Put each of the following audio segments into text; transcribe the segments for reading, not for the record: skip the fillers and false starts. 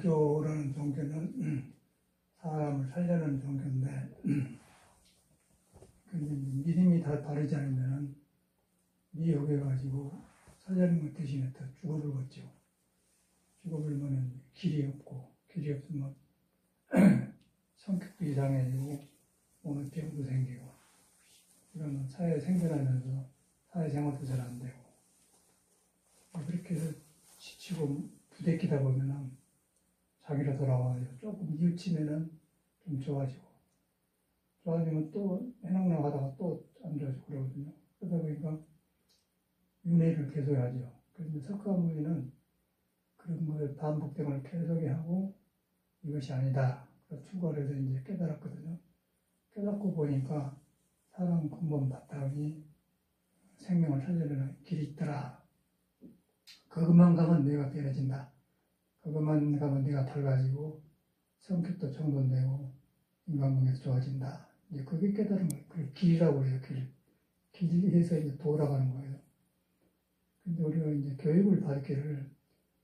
불교라는 종교는 사람을 살려는 종교인데, 근데 믿음이 다 다르지 않으면 미혹해가지고 살려는 것 대신에 더 죽어를 걷죠. 죽어버리면 길이 없고, 길이 없으면 성격도 이상해지고, 오는 병도 생기고, 이러면 사회에 생존하면서 사회생활도 잘 안 되고, 그렇게 해서 지치고 부대끼다 보면은 자기로 돌아와요. 조금 뉘우치면은 좀 좋아지고, 좋아지면 또 해낭랑 하다가 또 안 좋아지고 그러거든요. 그러다 보니까 윤회를 계속 하죠. 그런데 석가모니는 그런 거에 반복됨을 계속 하고 이것이 아니다. 그래서 출가를 해서 이제 깨달았거든요. 깨닫고 보니까 사람 근본 바탕이 생명을 살려내는 길이 있더라. 그것만 가면 내가 변해진다. 그것만 가면 내가 밝아지고 성격도 정돈되고 인간관계도 좋아진다. 이제 그게 깨달은 거예요. 그걸 길이라고 해요. 길에서 이제 돌아가는 거예요. 근데 우리가 이제 교육을 받기를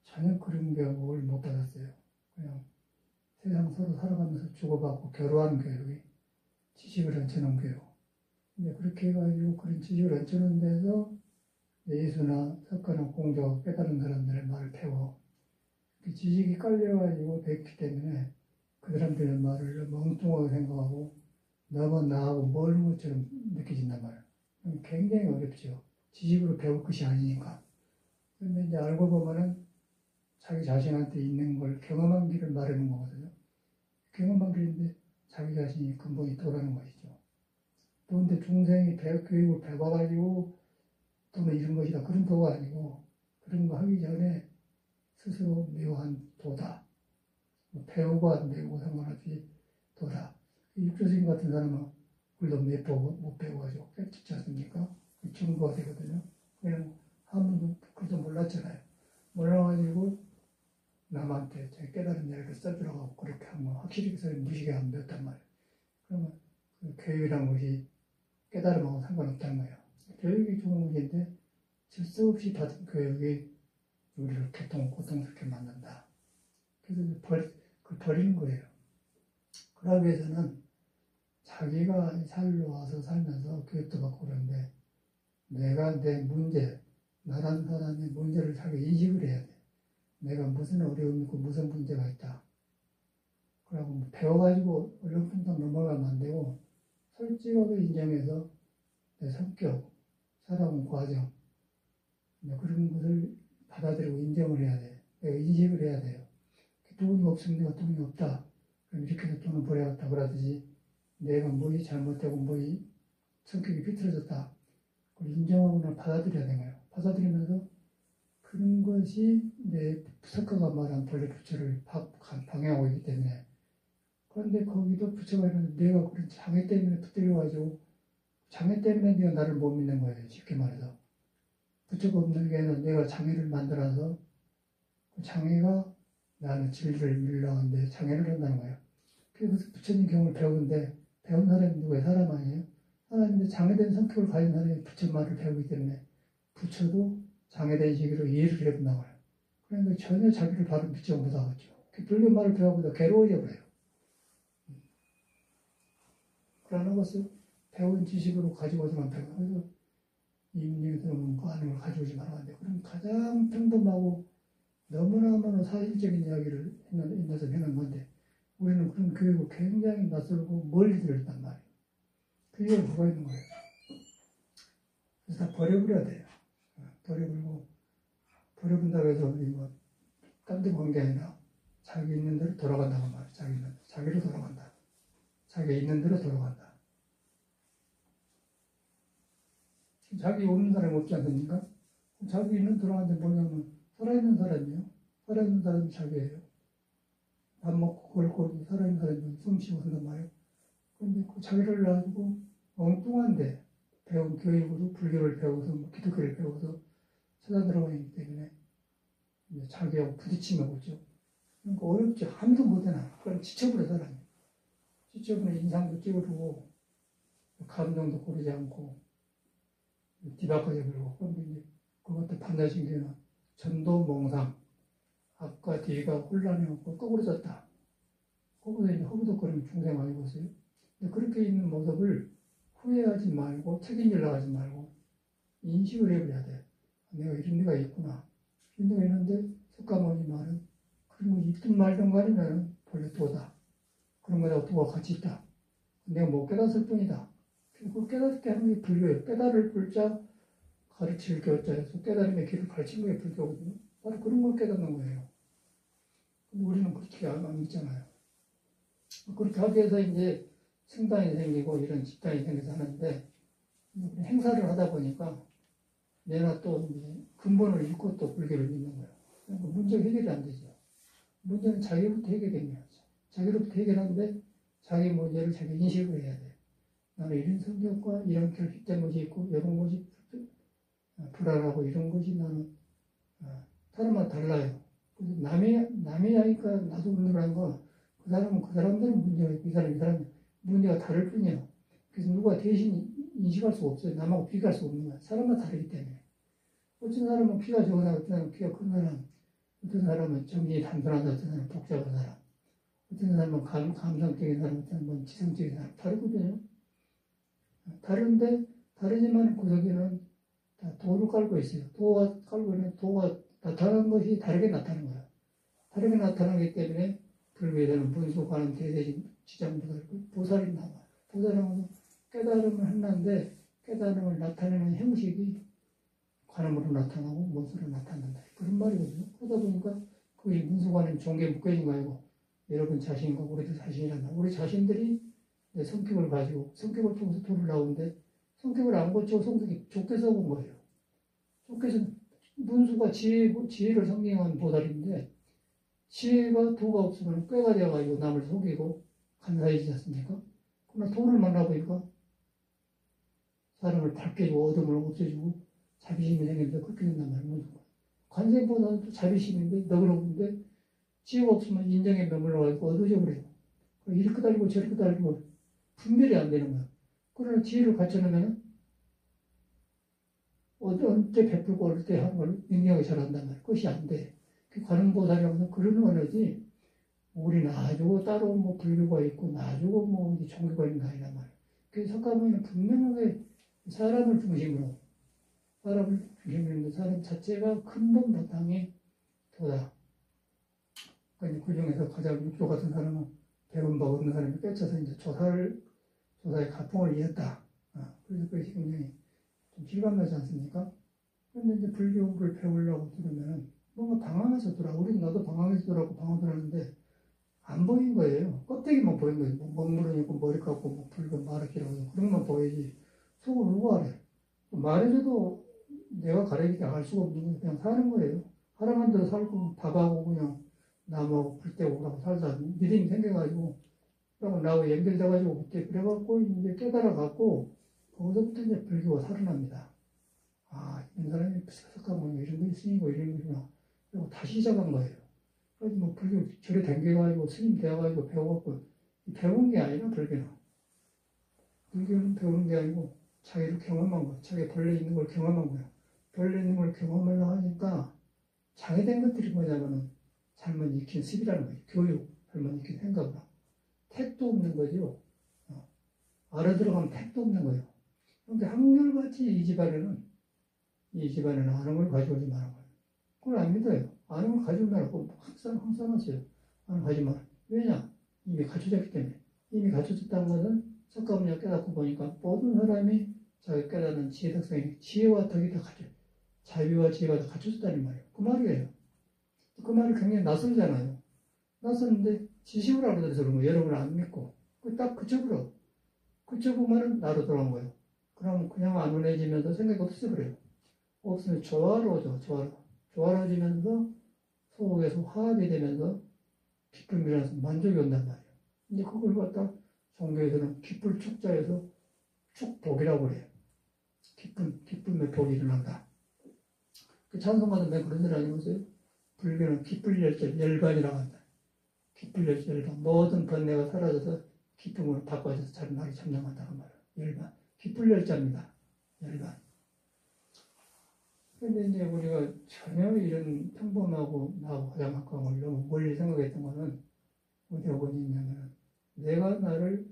전혀 그런 교육을 못 받았어요. 그냥 세상 서로 살아가면서 주고받고 교류하는 교육이 지식을 얹혀놓은 교육. 이제 그렇게 해가지고 그런 지식을 얹혀놓은 데서 예수나 석가나 공조 깨달은 사람들의 말을 배워. 그 지식이 깔려가지고 배웠기 때문에 그 사람들의 말을 멍뚱하게 생각하고 너만 나하고 멀은 것처럼 느껴진단 말이에요. 굉장히 어렵죠. 지식으로 배울 것이 아니니까. 그런데 이제 알고 보면은 자기 자신한테 있는 걸 경험한 길을 말하는 거거든요. 경험한 길인데 자기 자신이 근본이 도라는 것이죠. 또 근데 중생이 교육을 배워가지고 또는 이런 것이다. 그런 도가 아니고 그런 거 하기 전에 스스로 묘한 도다. 배우고 안 배우고 상관없이 도다. 육조스님 같은 사람은 물론 못 배워가지고 깨닫지 않습니까? 증거가 되거든요. 그냥 아무도 그것도 몰랐잖아요. 몰라가지고 남한테 제 깨달은 이야기를 써주라고 그렇게 하면 확실히 그 사람이 무식에 안 배웠단 말이에요. 그러면 그 교육이란 것이 깨달음하고 상관없다는 거예요. 교육이 좋은 것인데 질서 없이 받은 교육이 우리를 고통스럽게 만든다. 그래서 버리는 거예요. 그러기 위해서는 자기가 살로 와서 살면서 교육도 받고 그러는데 내가 내 문제, 나란 사람의 문제를 자기 인식을 해야 돼. 내가 무슨 어려움이 있고 무슨 문제가 있다. 그러고 배워가지고 얼렁뚱땅 넘어가면 안 되고 솔직하게 인정해서 내 성격, 살아온 과정 그런 것을 받아들이고 인정을 해야 돼. 내가 인식을 해야 돼요. 돈이 없으면 내가 돈이 없다. 그럼 이렇게 해서 돈을 벌어야겠다. 그러듯이 내가 뭐이 잘못되고 뭐이 성격이 비틀어졌다. 그걸 인정하고 받아들여야 되는 거예요. 받아들이면서 그런 것이 내 석가가 말한 본래 부처를 방해하고 있기 때문에 그런데 거기도 부처가 이러는데 내가 그런 장애 때문에 붙들려가지고 장애 때문에 네가 나를 못 믿는 거예요. 쉽게 말해서. 부처가 없는 게는 내가 장애를 만들어서 그 장애가 나는 진리를 밀려하는데 장애를 한다는 거예요. 그래서 부처님 경을 배우는데 배운 사람이 누구예요? 사람 아니에요? 사람인데 장애된 성격을 가진 사람이 부처 말을 배우기 때문에 부처도 장애된 시기로 이해를 해본다고 해요. 그러니까 전혀 자기를 바른 부처가 못하겠죠. 불교 말을 배워보다 괴로워져 버려요. 그러는 것을 배운 지식으로 가지고서만 배워. 그래서 이민들은 그 하는 걸 가져오지 말아야 돼. 그럼 가장 평범하고 너무나 사실적인 이야기를 인해서 해놓은 건데 우리는 그런 교육을 굉장히 낯설고 멀리 들었단 말이에요. 그게 뭐가 있는 거예요. 그래서 다 버려버려야 돼요. 버려본다고 해서 뭐 딴 데 본 게 아니라 자기 있는 대로 돌아간다고 말이에요. 자기로 돌아간다. 자기 있는 대로 돌아간다. 자기 없는 사람이 없지 않습니까? 자기 있는 돌아가는데 뭐냐면 살아있는 사람이에요. 살아있는 사람이 자기예요. 밥 먹고 걸고 살아있는 사람이 숨 쉬고 한단 말이에요. 그런데 그 자기를 놔두고 엉뚱한데 배운 교육으로 불교를 배워서 기독교를 배워서 찾아 들어가기 때문에 이제 자기하고 부딪히면 오죠. 그러니까 어렵죠. 아무도 못해나. 그럼 지쳐버려 사람이. 지쳐버려 인상도 찌그러고 감정도 고르지 않고 뒤바꿔져 버리고 그런데 이제 그것도 반야신경은 전도몽상 앞과 뒤가 혼란해갖고 꼬부러졌다. 거기서 이제 허우적거리는 중생 많이 보세요. 근데 그렇게 있는 모습을 후회하지 말고 책임지려고 하지 말고 인식을 해버려야 돼. 내가 이런 데가 있구나. 이런 데가 있는데 석가모니 말은 그런 거 있든 말든 간에 본래 도다. 그런 거하고 도가 같이 있다. 내가 못 깨닫을 뿐이다. 그 깨닫게 하는 게 불교예요. 깨달을 불자 가르칠 교자에서 깨달음의 길을 가르친 게 불교거든요. 바로 그런 걸 깨닫는 거예요. 근데 우리는 그렇게 안 믿잖아요. 그렇게 하기 위해서 이제 승당이 생기고 이런 집단이 생겨서 하는데 행사를 하다 보니까 내가 또 이제 근본을 잃고 또 불교를 믿는 거예요. 그러니까 문제가 해결이 안 되죠. 문제는 자기부터 해결되는 거죠. 자기로부터 해결하는데 자기 문제를 자기 인식을 해야 돼. 나는 이런 성격과 이런 결핍된 것이 있고 이런 것이 불안하고 이런 것이 나는 사람마다 달라요. 그래서 남이 하니까 나도 그러는 거 그 사람은 그 사람들은 문제가 있고 이 사람 문제가 다를 뿐이야. 그래서 누가 대신 인식할 수가 없어요. 남하고 비교할 수 없는 거야. 사람마다 다르기 때문에. 어떤 사람은 피가 적은 사람, 어떤 사람은 피가 큰 사람, 어떤 사람은 정신이 단순한 사람, 어떤 사람은 복잡한 사람, 어떤 사람은 감성적인 사람, 어떤 사람은 지성적인 사람. 다르거든요. 다른데, 다르지만 그 속에는 다 도를 깔고 있어요. 도가 깔고 있는 도가 나타나는 것이 다르게 나타나는 거예요. 다르게 나타나기 때문에 불교에서는 분수관은 대대신 지장보다 보살이 나와요. 보살은 깨달음을 했는데 깨달음을 나타내는 형식이 관음으로 나타나고 문수로 나타난다. 그런 말이거든요. 그러다 보니까 그게 문수관은 종교에 묶여진 거 아니고 여러분 자신과 우리들 자신이란다. 우리 자신들이 내 성격을 가지고 성격을 통해서 도를 나오는데 성격을 안 고치고 성격이 좁게 써본 거예요. 좁게 써 문수가 지혜를 성경한 보살인데 지혜가 도가 없으면 꾀가 되어가지고 남을 속이고 간사해지지 않습니까? 그러나 도를 만나보니까 사람을 밝게 해주고 어둠을 없애주고 자비심이 생기는데 그렇게 된단 말이에요. 관세보다는 자비심인데 너그러운데 지혜가 없으면 인정에 머물러가지고 어두워져 버려요. 이렇게 달리고 저렇게 달리고 분별이 안 되는 거야. 그러나 지혜를 갖춰놓으면 언제 베풀고 어릴 때 하는 걸 능력이 잘 한단 말이에요. 그것이 안 돼. 관음보살이라고는 그런 언어지 우리 놔주고 따로 뭐 불교가 있고 놔주고 뭐 종교가 있는 거 아니란 말이에요. 그래서 석가모니는 분명하게 사람을 중심으로 사람 자체가 근본 바탕이 도다. 그러니까 그 중에서 가장 육조 같은 사람은 배운 바 없는 사람이 뺏어서 이제 조사의 가풍을 이었다. 그래서 그것이 굉장히 좀 실감나지 않습니까? 그런데 이제 불교를 배우려고 들으면 뭔가 방황해서 돌아. 나도 방황해서 돌아고 방황하는데 안 보인 거예요. 껍데기만 보인 거예요. 뭐 먹물은 있고 머리 감고 뭐 붉은 마르기라고 그런 것만 보이지 속을 누가 알아요. 말해줘도 내가 가르치게 알 수가 없는 거예요. 그냥 사는 거예요. 하라는 대로 살고 밥하고 그냥 남하고 불 때고 그러고 살다 믿음이 생겨가지고 그러고 나하고 연결돼가지고 그때 그래갖고 이제 깨달아갖고 거기서부터 이제 불교가 살아납니다. 이런 사람이 석가모니 이런 거 있으니까 이런 거구나. 그리고 다시 시작한 거예요. 그래서 뭐 불교 절에 댕겨가지고 스님 되어가지고 배워갖고 배운 게 아니라 불교는 배우는 게 아니고 자기를 경험한 거예요. 자기 벌레 있는 걸 경험한 거예요. 벌레 있는 걸 경험하려고 하니까 장애된 것들이 뭐냐면은 잘못 익힌 습이라는 거예요. 교육, 잘못 익힌 생각을 하고 택도 없는 거죠. 알아들어가면 택도 없는 거예요. 그런데 한결같이 이 집안에는 아는 걸 가져오지 말라고 해요. 그걸 안 믿어요. 아는 걸 가져오지 말라고 항상 하세요. 아는 거 하지 마라. 왜냐? 이미 갖춰졌기 때문에. 이미 갖춰졌다는 것은 석가모니가 깨닫고 보니까 모든 사람이 자기 깨닫는 지혜 특성이 지혜와 덕이 다 갖춰 자비와 지혜가 다 갖춰졌다는 말이에요. 그 말이에요. 그 말이 굉장히 낯설잖아요. 낯설는데 지식으로 알아들어서 그런 거예요. 여러분을 안 믿고. 딱 그쳐보면은 나로 돌아온 거예요. 그럼 그냥 안 운해지면서 생각이 없어져 버려요. 없으면 조화로워져. 조화로워지면서 속에서 화합이 되면서 기쁨이라서 만족이 온단 말이에요. 이제 그걸 갖다 종교에서는 기쁠 축자에서 축복이라고 그래요. 기쁨의 복이 일어난다. 그 찬송가도 몇 그런 일 아니면서요? 불교는 기쁠 열절 열반이라고 한다. 기쁠 열절 열반. 모든 번뇌가 사라져서 기쁨으로 바꿔져서 나를 점령한다는 말이에요. 열반. 기쁠 열자입니다. 열반. 근데 이제 우리가 전혀 이런 평범하고 나하고 화장학과 걸 너무 멀리 생각했던 거는 어디가 뭐냐면 내가 나를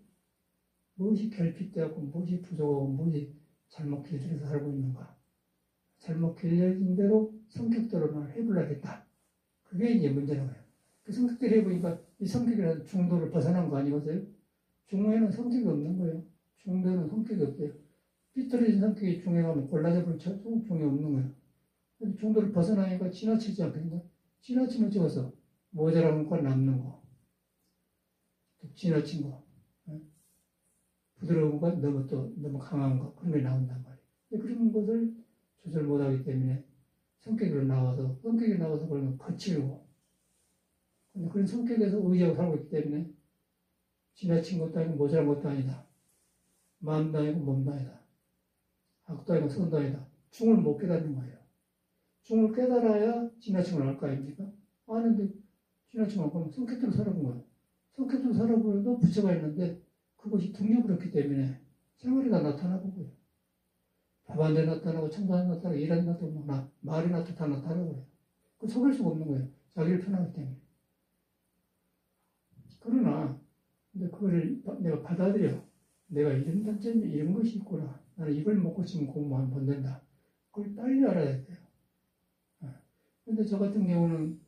무엇이 결핍되었고 무엇이 부족하고 무엇이 잘못 길들여서 살고 있는가. 잘못 길려진 대로 성격대로 날 해불러야겠다. 그게 이제 문제라고요. 그 성격대로 해보니까 이 성격이라는 중도를 벗어난 거 아니겠어요? 중에는 성격이 없는 거예요. 중도는 성격이 없어요. 삐뚤어진 성격이 중에 가면 골라져버린 중에 없는 거예요. 중도를 벗어나니까 지나치지 않겠냐? 지나치면 찍어서 모자란 건 남는 거. 지나친 거. 부드러운 건 너무 강한 거. 그런 게 나온단 말이에요. 그런 것을 조절 못하기 때문에 성격이 나와서 그러면 거칠고. 근데 그런 성격에서 의지하고 살고 있기 때문에 지나친 것도 아니고 모자란 것도 아니다. 마음도 아니고 몸도 아니다. 악도 아니고 선도 아니다. 중을 못 깨닫는 거예요. 중을 깨달아야 지나친 걸 알 거 아닙니까? 아는데 지나친 걸 알고 성격대로 살아본 거예요. 성격대로 살아보려도 부처가 있는데 그것이 등력을 했기 때문에 생활이 다 나타나고요. 밥안에 나타나고 청소안에 나타나고 일하는 데 나타나고 말이 나타나고 그 속일 수가 없는 거예요. 자기를 편하기 때문에. 그러나 근데 그거를 내가 받아들여. 내가 이런 단점이 이런 것이 있구나. 나는 이걸 먹고 싶으면 공부하면 못 된다. 그걸 빨리 알아야 돼요. 근데 저 같은 경우는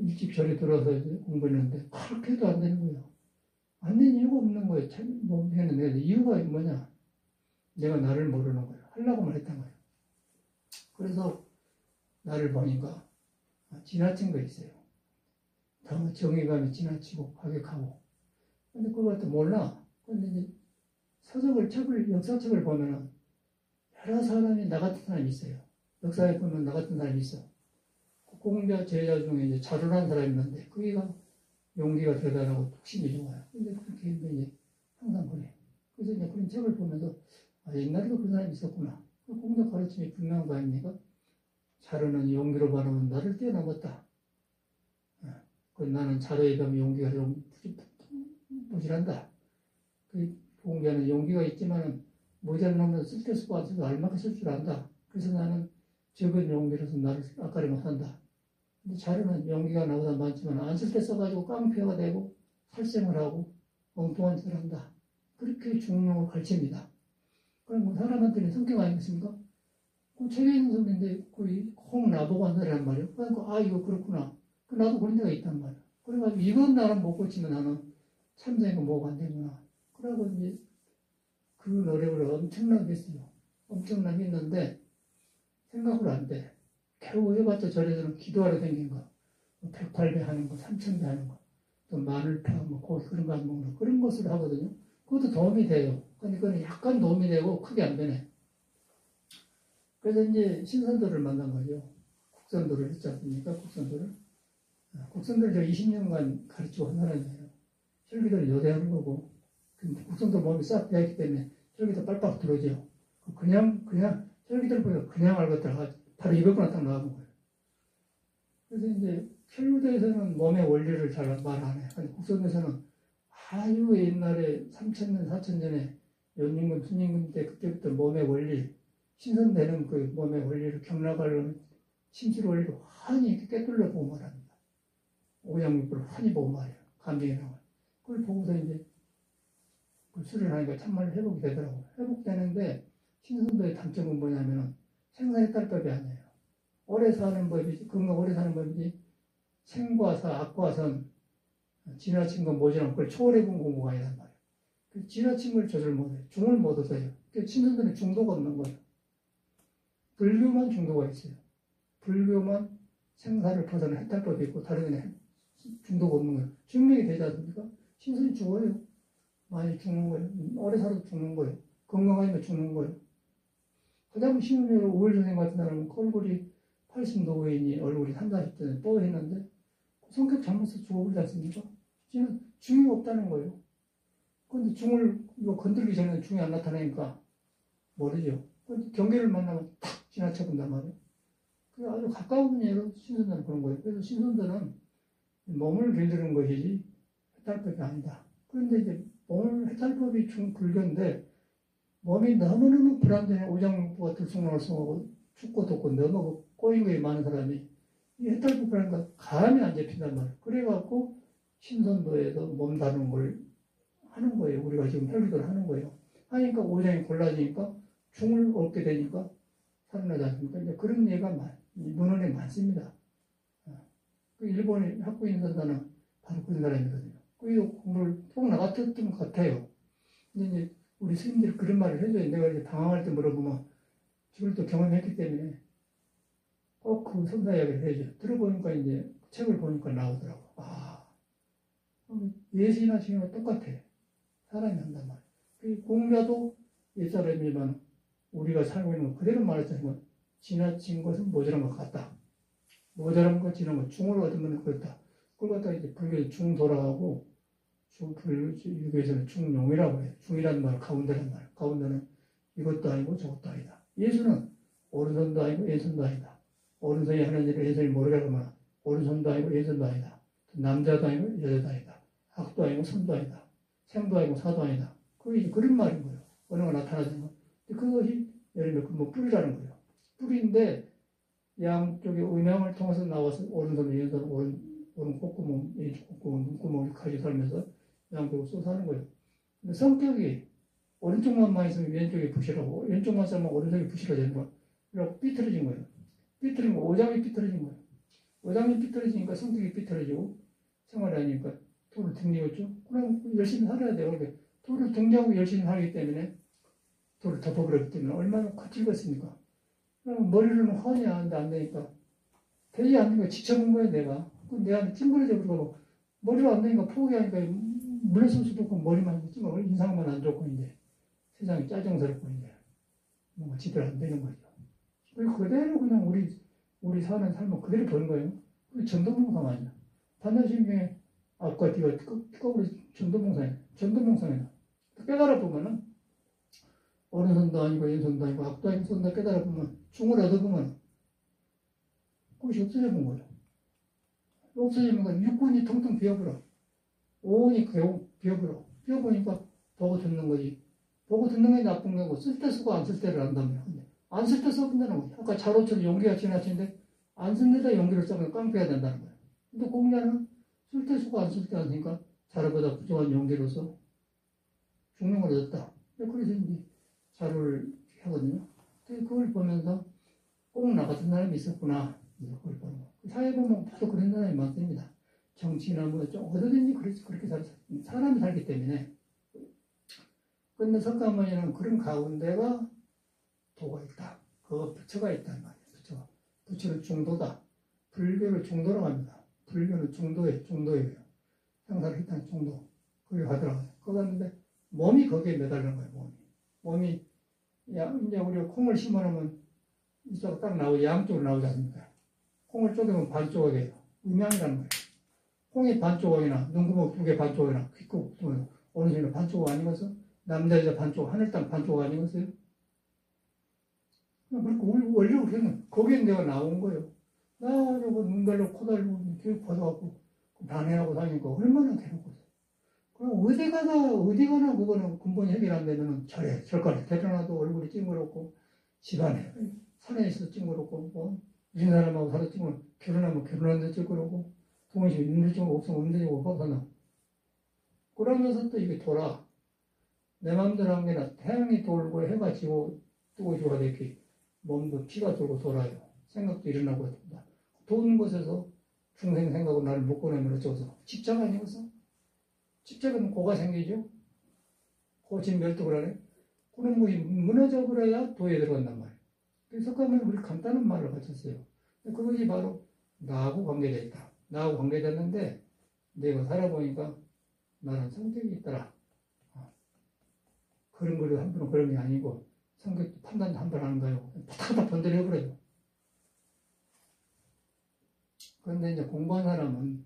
일찍 절에 들어서 이제 공부했는데 그렇게 해도 안 되는 거예요. 안 되는 이유가 없는 거예요. 뭐 했는데 이유가 뭐냐? 내가 나를 모르는 거예요. 하려고만 했던 거예요. 그래서 나를 보니까 지나친 거 있어요. 너무 정의감이 지나치고 과격하고. 근데 그걸 또 몰라. 근데 이제 역사책을 보면은 여러 사람이 나 같은 사람이 있어요. 역사에 보면 나 같은 사람이 있어. 공자 제자 중에 이제 자루라는 사람이 있는데 그기가 용기가 대단하고 뚝심이 좋아요. 근데 그렇게 이제 항상 그래. 그래서 이제 그런 책을 보면서 옛날에도 그런 사람이 있었구나. 공자 가르침이 분명한 거 아닙니까? 자루는 용기로 바라면 나를 뛰어넘었다. 나는 자루에 비하면 용기가 좀 부실한다. 공자는 용기가 있지만 모자란 놈은 쓸데 쓰고 안 쓰고 알맞게 쓸 줄 안다. 그래서 나는 적은 용기로서 나를 아까리 못한다. 근데 자료는 용기가 나보다 많지만 안 쓸 때 써가지고 깡패가 되고 살생을 하고 엉뚱한 짓을 한다. 그렇게 중용을 가르칩니다. 그럼 뭐 사람한테는 성격 아니겠습니까? 그 책에 있는 소리인데 콩 나보고 한다란 말이에요. 그러니까 이거 그렇구나. 나도 그런 데가 있단 말이야. 그래가지고 이건 나는 못 고치면 나는 참생이가 뭐가 안 되구나. 그러고 이제 그 노력을 엄청나게 했어요. 엄청나게 했는데 생각으로 안 돼. 겨우 해봤자 절에서는 기도하러 다니는 거, 108배 하는 거, 3000배 하는 거, 또 마늘 파, 그런 거 안 먹는 거, 그런 것을 하거든요. 그것도 도움이 돼요. 근데 그건 약간 도움이 되고 크게 안 되네. 그래서 이제 신선도를 만난 거죠. 국선도를 했지 않습니까? 국선도를 제가 20년간 가르치고 한 사람이에요. 혈기도를 요대하는 거고, 국선도 몸이 싹 배었기 때문에 혈기도 빨빡 들어오죠. 그냥 혈기도를 보니까 그냥 알겠더라. 바로 이것만 딱 나오는 거예요. 그래서 이제 혈기도에서는 몸의 원리를 잘 말 안 해. 근데 국선에서는 아주 옛날에 3000년, 4000년에 연임군, 순임군 때 그때부터 몸의 원리, 신선되는 그 몸의 원리를 경락하려는 심실 원리를 환히 이렇게 꿰뚫려 보고 말합니다. 오양육부를 환히 보고 말해요. 감정이 나와요. 그걸 보고서 이제 그 수련하니까 참말로 회복이 되더라고요. 회복되는데 신선도의 단점은 뭐냐면은 생사의 딸법이 아니에요. 오래 사는 법이지, 건강 오래 사는 법이지, 생과사, 악과선, 지나친 건 모자란 걸 초월해 본 공부가 아니란 말이에요. 그 지나친 걸 조절 못해요. 중을 못 얻어요. 그 신선도는 중도가 없는 거예요. 불교만 중도가 있어요. 불교만 생사를 벗어난 해탈법이 있고 다른 데는 중도가 없는 거예요. 증명이 되지 않습니까? 신선이 죽어요. 많이 죽는 거예요. 오래 살아도 죽는 거예요. 건강하면 죽는 거예요. 가장 쉬운 예로 우울선생 같은 사람은 얼굴이 80 노인이 얼굴이 30, 40대에 뽀했는데 성격 잘못해서 죽어버리지 않습니까? 지금 중이 없다는 거예요. 그런데 중을 이거 건들기 전에 중이 안 나타나니까 모르죠. 경계를 만나면 탁 지나쳐 본단 말이에요. 그 아주 가까운 예로 신선도는 그런 거예요. 그래서 신선도는 몸을 길들이는 것이지 해탈법이 아니다. 그런데 이제 몸을 해탈법이 불교인데 몸이 너무너무 불안정해 오장육부가 들쑥날쑥하고 죽고 덮고 너무 꼬인 거에 많은 사람이 이 해탈부분이니까 감이 안 잡힌단 말이에요. 그래갖고 신선도에서 몸 다루는 걸 하는 거예요. 우리가 지금 혈기도를 하는 거예요. 하니까 오장이 골라지니까 중을 얻게 되니까 살아나지 않습니까? 이제 그런 예가 문헌에 많습니다. 그 일본의 학부인 선사는 바로 그런 사람이거든요. 그리고 공부를 쭉 나갔던 것 같아요. 근데 이제 우리 스님들이 그런 말을 해줘요. 내가 이제 당황할 때 물어보면 저걸 또 경험했기 때문에 꼭 그 선사 이야기를 해줘요. 들어보니까 이제 책을 보니까 나오더라고. 아, 예시나 지금은 똑같아. 사람이 한단 말이야. 그 공자도 옛사람이지만 우리가 살고 있는 거 그대로 말했자면 지나친 것은 모자란 것 같다. 모자란 것, 지난 것, 중을 얻으면 그렇다. 그걸 갖다가 이제 불교 중 돌아가고, 유교에서는 중용이라고 해요. 중이라는 말, 가운데라는 말. 가운데는 이것도 아니고 저것도 아니다. 예수는 오른손도 아니고 왼손도 아니다. 오른손이 하는 일을 왼손이 모르게 하면 오른손도 아니고 왼손도 아니다. 남자도 아니고 여자도 아니다. 악도 아니고 선도 아니다. 생도 아니고 사도 아니다. 그게 이제 그런 말인 거예요. 언어가 나타나는 거. 그것이 예를 들면 뭐 뿌리라는 거예요. 뿌리인데 양쪽의 음양을 통해서 나와서 오른손, 왼손, 오른 콧구멍, 왼쪽 콧구멍, 눈구멍을 가지고 살면서 양쪽을 쏘서 하는 거예요. 근데 성격이 오른쪽만 있으면 왼쪽이 부실하고 왼쪽만 쓰면 오른쪽이 부실해지는 거예요. 그래서 삐뚤어진 거예요. 삐뚤어진 거, 오장이 삐뚤어진 거예요. 오장이 삐뚤어지니까 성격이 삐뚤어지고 생활이 아니니까 도를 등리겠죠. 그럼 열심히 살아야 돼요. 도를 등리하고 열심히 살기 때문에 도를 덮어버렸기 때문에 얼마나 거칠겠습니까? 그럼 머리로는 훤히 하는데 안 되니까 되지 않는 거 지쳐본 거예요. 내가 찡그러져 버리고 머리로 안 되니까 포기하니까 물러설 수도 없고 머리만 찡그러 인상만 안 좋고 이제 세상이 짜증스럽고 이제 뭔가 지들 안 되는 거죠. 그대로 그냥 우리 사는 삶은 그대로 보는 거예요. 그게 전도봉상 아니야. 반야심에 앞과 뒤가 띠꺼우리 전도봉상이야. 깨달아 보면은 오른손도 아니고 왼손도 아니고 악도 아니고 선도 깨달아 보면 중을 얻어보면 그것이 없어져 본 거예요. 없어지는 건 육군이 텅텅 비어버려. 오온이 비어버려. 비어보니까 보고 듣는 거지. 보고 듣는 게 나쁜 거고 쓸 때 쓰고 안 쓸 때를 안다며. 안 쓸 때 써본다는 거지. 아까 자로처럼 용기가 지나치는데 안 쓴 데다 용기를 써면 깡패야 된다는 거야. 근데 공자는 쓸 때 쓰고 안 쓸 때 안 쓰니까 자로보다 부족한 용기로서 죽는 걸 얻었다. 그래서 이제 자료를 하거든요. 그걸 보면서 꼭 나 같은 사람이 있었구나. 그걸 보는 거. 사회 보면 바로 그런 사람이 많습니다. 정치나 좀 어디든지 그렇게 사람이 살기 때문에. 그런데 석가모니는 그런 가운데가 도가 있다. 그 부처가 있단 말이에요. 부처는 중도다. 불교를 중도로 합니다. 불교는 중도예요. 생사를 했다는 중도. 그게 하더라고요. 그거 하는데 몸이 거기에 매달린 거예요. 몸이 이제 우리가 콩을 심어놓으면 이쪽 딱 나오고 양쪽으로 나오지 않습니까? 콩을 쪼개면 반 조각이에요. 음양이라는 거예요. 콩이 반 조각이나 눈구멍 2개 반 조각이나 귓구 어느 정도 반 조각 아니면서 남자 여자 반 조각, 하늘 땅 반 조각 아니겠어요? 그러니까 원래 우리는 거기에 내가 나온 거예요. 나와가지고 눈 달고 코 달고 교육 받아갖고 반해하고 다니니까 얼마나 괴롭겠어요. 그럼 어디 가나 그거는 근본이 해결 안 되면은 절간에 데려놔도 얼굴이 찡그렇고 집안에 산에 있어도 찡그렇고 뭐 무슨 사람하고 살아 찡그렇고 결혼하면 결혼하는데 찡그렇고 동시에 있는데 찡그렇고 없으면 없는데 찡그렇고 하잖아. 그러면서 또 이게 돌아. 내 마음대로 한 게 아니라 태양이 돌고 해가 지고 뜨고 지고 하다 이렇게 몸도 피가 돌고 돌아요. 생각도 일어나고 합니다. 도는 곳에서 중생 생각으로 나를 묶어내면 어쩌고서 집착 아니겠어? 집착은 고가 생기죠? 고진 멸득을 하네? 그런 거 무너져 버려야 도에 들어간단 말이에요. 그래서 그러면 우리 간단한 말을 가졌어요. 그것이 바로 나하고 관계되어 있다. 나하고 관계됐는데 내가 살아보니까 나는 성격이 있더라. 그런 거를 한번은 그런 게 아니고 성격 판단도 한 번 하는 거예요. 다 번들해버려요. 그런데 이제 공부한 사람은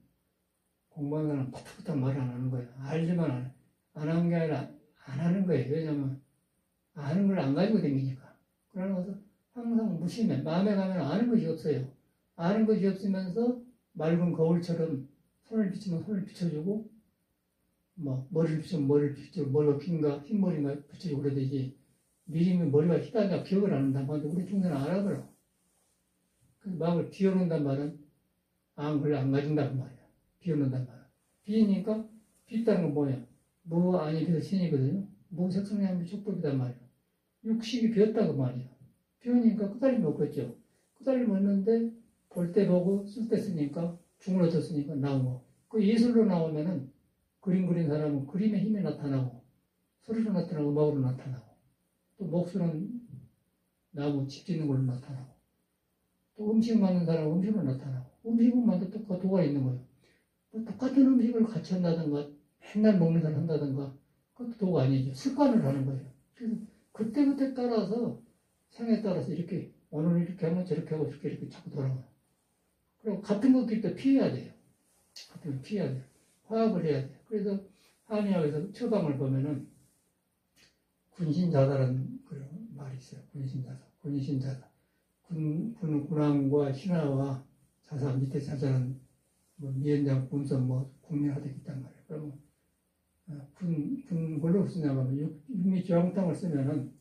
파닥파닥 말을 안 하는 거예요. 알지만 안 하는 게 아니라 안 하는 거예요. 왜냐면 아는 걸 안 가지고 다니니까. 그러면서 항상 무심해. 마음에 가면 아는 것이 없어요. 아는 것이 없으면서 맑은 거울처럼 손을 비치면 손을 비춰주고 뭐 머리를 비추면 머리를 비추고 머리가 긴가 흰머리가 비춰주고 그러듯이 미리면 머리가 희다니까 기억을 안 한다. 근데 우리 중생은 알아버려. 그 마음을 비워놓는단 말은 그걸 안 가진단 말이야. 비워놓는단 말이야. 비니까 비있다는 건 뭐냐? 뭐 아니 비서 신이거든요. 뭐 색성량비 촉법이단 말이야. 육식이 비었다고 말이야. 비우니까 끄달림이 없겠죠. 끄달림이 없는데 볼 때 보고 쓸 때 쓰니까 중을어졌으니까 나온 거. 그 예술로 나오면은 그림 그린 사람은 그림의 힘이 나타나고 소리로 나타나고 음악으로 나타나고 또 목소리는 나무 집 짓는 걸로 나타나고 또 음식 만든 사람은 음식으로 나타나고 음식은 만들 또 도가 있는 거예요. 뭐 똑같은 음식을 같이 한다든가 맨날 먹는 사람 한다든가 그것도 도가 아니죠. 습관을 하는 거예요. 그래서 그때그때 따라서 생에 따라서 이렇게 오늘 이렇게 하면 저렇게 하고 이렇게 자꾸 돌아가요. 그리고 같은 것끼리 또 피해야 돼요. 같은 거 피해야 돼요. 화합을 해야 돼요. 그래서 한의학에서 처방을 보면은 군신자다라는 그런 말이 있어요. 군신자다. 군왕과 신하와 자사 밑에 자자는 뭐 미연장, 군선, 뭐 국민하되어 있단 말이에요. 그러면 뭘로 쓰냐면 육미주황탕을 쓰면은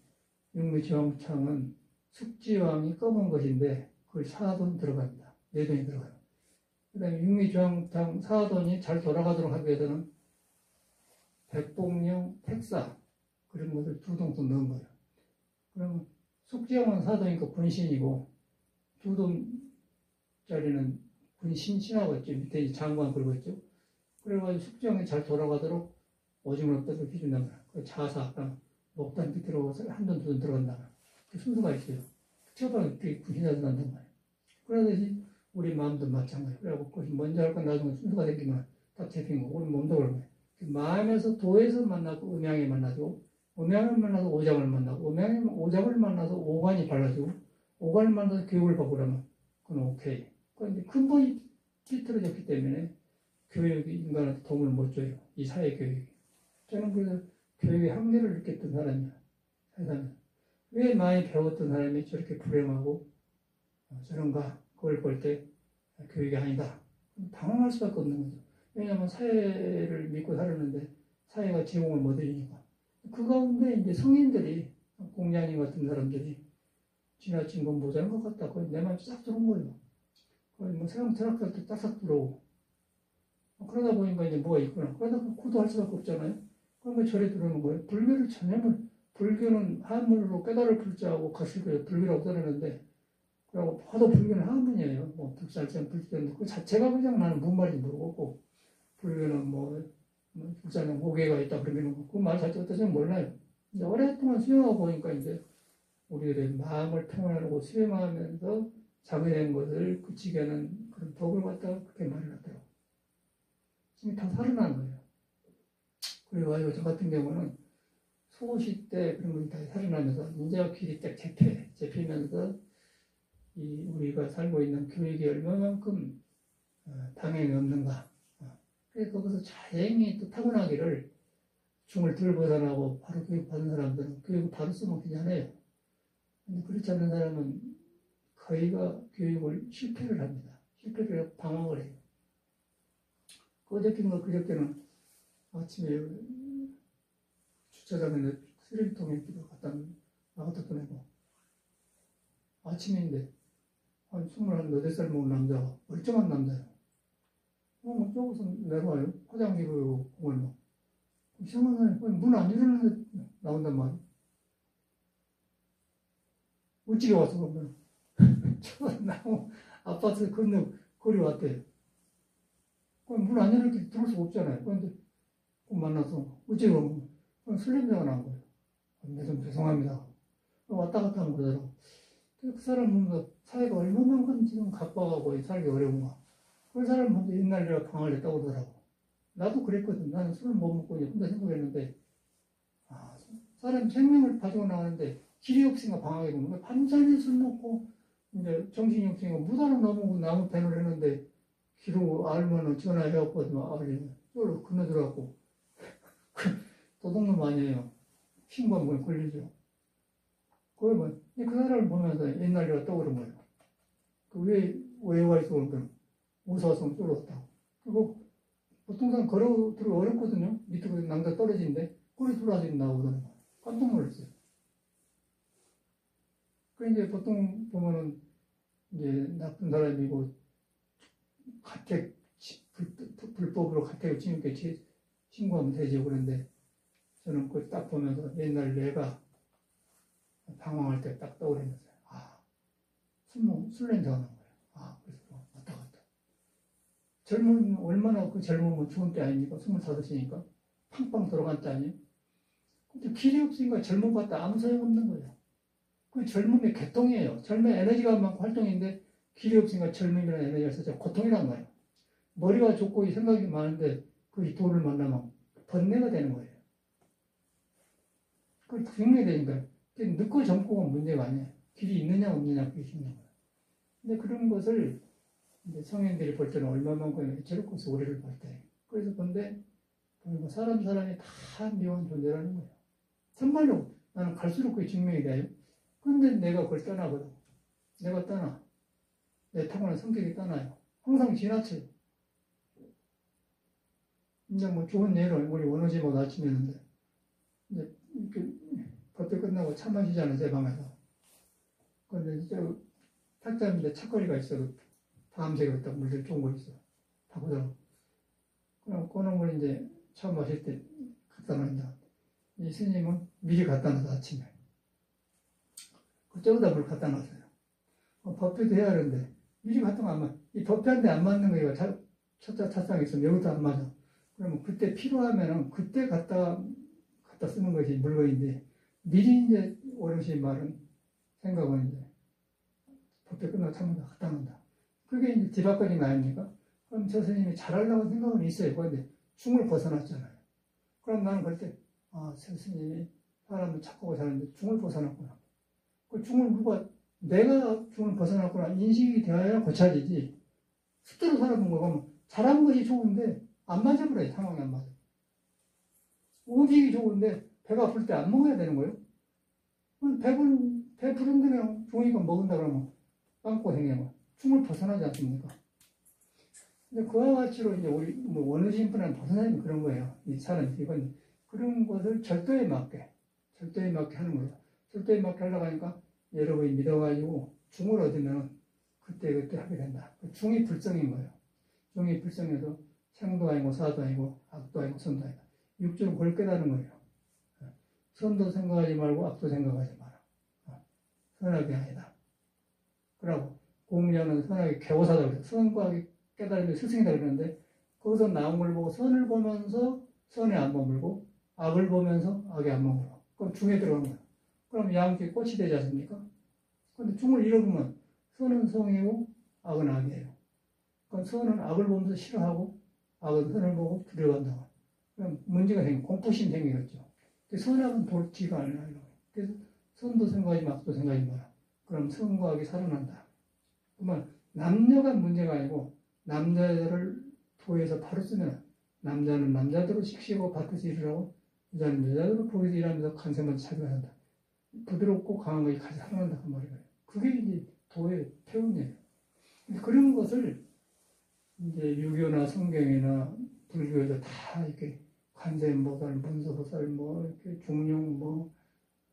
육미주황탕은 숙지황이 검은 것인데 그걸 4돈 들어갑니다. 4돈이 들어가요. 그 다음에 육미주황탕 4돈이 잘 돌아가도록 하기 위해서는 백봉령, 택사 그런 것을 2돈 넣은 거예요. 그러면 숙지황은 4돈이니까 군신이고 2돈짜리는 군신신하고 있죠. 밑에 장관 긁었죠. 그래가지고 숙지황이 잘 돌아가도록 오징어를 떠서 해준단 말이야. 그 자사, 목단 밑으로 1돈, 2돈 들어간단 말이야. 그 순서가 있어요. 처방이 군신하서 난단 말이야. 그러듯이 우리 마음도 마찬가지야. 그래갖고 그것이 먼저 할 건 나중에 순서가 생기면 딱 잡힌 거고, 우리 몸도 그런 거야. 마음에서 도에서 만나고 음양에 만나고, 음양을 만나서 오장을 만나고, 오장을 만나서 오관이 발라지고, 오관을 만나서 교육을 받고 그러면 그건 오케이. 그런데 근본이 삐뚤어졌기 때문에 교육이 인간한테 도움을 못 줘요. 이 사회 교육이. 저는 그래서 교육의 한계를 느꼈던 사람이야. 세상에. 왜 많이 배웠던 사람이 저렇게 불행하고 저런가? 그걸 볼 때 교육이 아니다. 당황할 수밖에 없는 거죠. 왜냐하면 사회를 믿고 살았는데 사회가 제공을 못 해주니까. 그 가운데 이제 성인들이, 공자님 같은 사람들이 지나친 건 모자란 것 같다. 거의 내 마음에 싹 들어온 거예요. 거의 뭐 세상 철학할 때 딱싹 들어오고. 그러다 보니까 이제 뭐가 있구나. 그러다 보면 구도할 수밖에 없잖아요. 그러면 절에 들어오는 거예요. 불교를 전념을, 불교는 한문으로 깨달을 불자하고 같이 불교라고 떠드는데, 그리고 화도 불교는 한문이에요. 뭐, 득살전, 불전, 그 자체가 그냥 나는 무슨 말인지 모르고, 불교는 불자는 모계가 있다, 그러면 그 말 자체가 어떤지는 몰라요. 이제 오랫동안 수행하고 보니까 이제 우리들의 마음을 평안하고 수행하면서 자기된 것을 그치게 하는 그런 덕을 갖다가 그렇게 말해놨더라고요. 지금 다 살아난 거예요. 그래가지고 저 같은 경우는 소시 때 그런 것이 다 살아나면서 인재와 길이 딱 잡히면서 우리가 살고 있는 교육이 얼마만큼 당연히 없는가. 그래서 거기서 자연히 또 타고나기를 중을 덜 벗어나고 바로 교육받은 사람들은 교육을 바로 쓰면 괜찮아요. 근데 그렇지 않은 사람은 거의가 교육을 실패를 합니다. 실패를 하고 방황을 해요. 그저께는 아침에 주차장에 쓰레기통에 갖다 보내고 아침인데 한 28살 먹은 남자가 멀쩡한 남자예요. 저기서 내려와요. 화장실로 공을 이상한 사람이 문 안 열리는데 나온단 말이에요. 우찌게 와서 그러면 저 나무 아파트 건너 거리 왔대요. 문 안 열릴 때 들어올 수가 없잖아요. 그런데 만나서 우찌게 오면 술 냄새가 난 거예요. 좀 죄송합니다. 왔다 갔다 하는 거더라고. 그 사람 보면 사회가 얼마만큼 지금 각박하고 살기 어려운가. 그 사람 보면 옛날 내가 방을 냈다고 그러더라고. 나도 그랬거든. 나는 술을 못 먹고 혼자 생각했는데, 사람 생명을 가지고 나가는데 길이 없으니까 방학에 보는 거야. 반찬에 술 먹고, 이제 정신이 없으니까 무단으로 넘어오고 나무 배를 했는데, 길로 알면은 전화해갖고, 쫄로 건너들어갖고, 도둑놈 아니에요. 신고하면 걸리죠. 그러면, 그 사람을 보면서 옛날 내가 떠오른 거예요. 왜 와 있어? 그러면, 오사성 쫄았다고. 그리고, 보통 사람 걸어 들어 어렵거든요. 밑으로 낭자 떨어지는데, 꼬리 들어와서 나오더라고요. 깜짝 놀랐어요. 그 이제 보통 보면은, 이제 나쁜 사람이고 가택 불법으로 가택을 지금께 신고하면 되죠. 그런데 저는 그걸 딱 보면서 옛날 내가 방황할 때 딱 떠오르면서 술 냄새가 나는 거예요. 그래서 왔다 갔다. 젊은 얼마나 그 젊으면 좋은 때 아닙니까? 25이니까 팡팡 돌아간 때 아니에요? 근데 길이 없으니까 젊은 것 같다 아무 소용 없는 거예요. 그 젊음의 개통이에요. 젊은 에너지가 많고 활동인데 길이 없으니까 젊음이라는 에너지가 진짜 고통이란 거예요. 머리가 좋고 생각이 많은데 그 도를 만나면 번뇌가 되는 거예요. 그 증명이 되니까 늦고 젊고가 문제가 아니에요. 길이 있느냐 없느냐 그게 중요한 거예요. 근데 그런 것을 이제 성인들이 볼 때는 얼마만큼 저렇게 오래를 볼 때. 그래서 근데 사람이 다 묘한 존재라는 거예요. 정말로 나는 갈수록 그게 증명이 돼요. 근데 내가 그걸 떠나거든. 내가 떠나. 내 타고난 성격이 떠나요. 항상 지나쳐요. 이제 뭐 좋은 예로 우리 원어집하고 아침에 했는데 이제 이렇게 법회 끝나고 차 마시잖아요. 제 방에서. 근데 저 탁자인데 착거리가 있어. 밤새고 딱 물들 좋은 거 있어. 다 보더라고. 그럼 그놈을 이제 차 마실 때 갖다 놓는다. 이 스님은 미리 갖다 놔서 아침에. 그쪽에다 물 갖다 놨어요. 법회도 해야 하는데 미리 갖다 놓으면 이 법회한테 안 맞는 거예요. 첫차 차상에 있으면 여기도 안 맞아. 그러면 그때 필요하면은 그때 갖다 쓰는 것이 물건인데 미리 이제 어르신 말은 생각은 이제 법회 끝나고 차면 갖다 놓는다. 그게 이제 뒤바꿔진 아닙니까? 그럼 저 스님이 잘하려고 생각은 있어요. 그런데 중을 벗어났잖아요. 그럼 나는 그때 저 스님이 사람을 착하고 사는데 중을 벗어났구나. 그 중을 내가 중을 벗어났구나 인식이 되어야 고쳐지지. 숫대로 살아본 거 보면 잘한 것이 좋은데 안 맞아버려요. 상황이 안 맞아. 음식이 좋은데 배가 아플 때 안 먹어야 되는 거예요. 배 부른데 그냥 좋으니까 먹는다 그러면 빵꾸 생겨요. 중을 벗어나지 않습니까? 근데 그와 같이로 이제 우리 원어신분은 벗어나면 그런 거예요. 이 사람 이건 그런 것을 절도에 맞게 하는 거예요. 절도에 맞게 하려고 하니까 여러분이 믿어가지고 중을 얻으면 그때 하게 된다. 중이 불성인 거예요. 중이 불성해서 생도 아니고 사도 아니고 악도 아니고 선도 아니다. 육주는 그걸 깨닫는 거예요. 선도 생각하지 말고 악도 생각하지 마라. 선악이 아니다. 그러고 공자는 선악이 개오사다 그래요. 선과 깨달으면 스승이다 그러는데 거기서 나온 걸 보고 선을 보면서 선에 안 머물고 악을 보면서 악에 안 머물고 그럼 중에 들어가는 거예요. 그럼 양쪽에 꽃이 되지 않습니까? 그런데 중을 잃어보면 선은 성이고 악은 악이에요. 그럼 선은 악을 보면서 싫어하고 악은 선을 보고 두려워한다고. 그럼 문제가 생기고 공포심 생기겠죠. 선악은 돌지가 않아요. 그래서 선도 생각하지 마, 악도 생각하지 마라. 그럼 선과 악이 살아난다. 그러면 남녀가 문제가 아니고 남자들을 도에서 바로 쓰면 남자는 남자대로 식시고 밭에서 일을 하고 여자는 여자대로 도에서 일하면서 간세만 차별한다. 부드럽고 강한 것이 같이 살아난다 그 말이에요. 그게 이제 도의 태운이에요. 그런 것을 이제 유교나 성경이나 불교에서 다 이렇게 관세음보살, 문서보살, 이렇게 중용,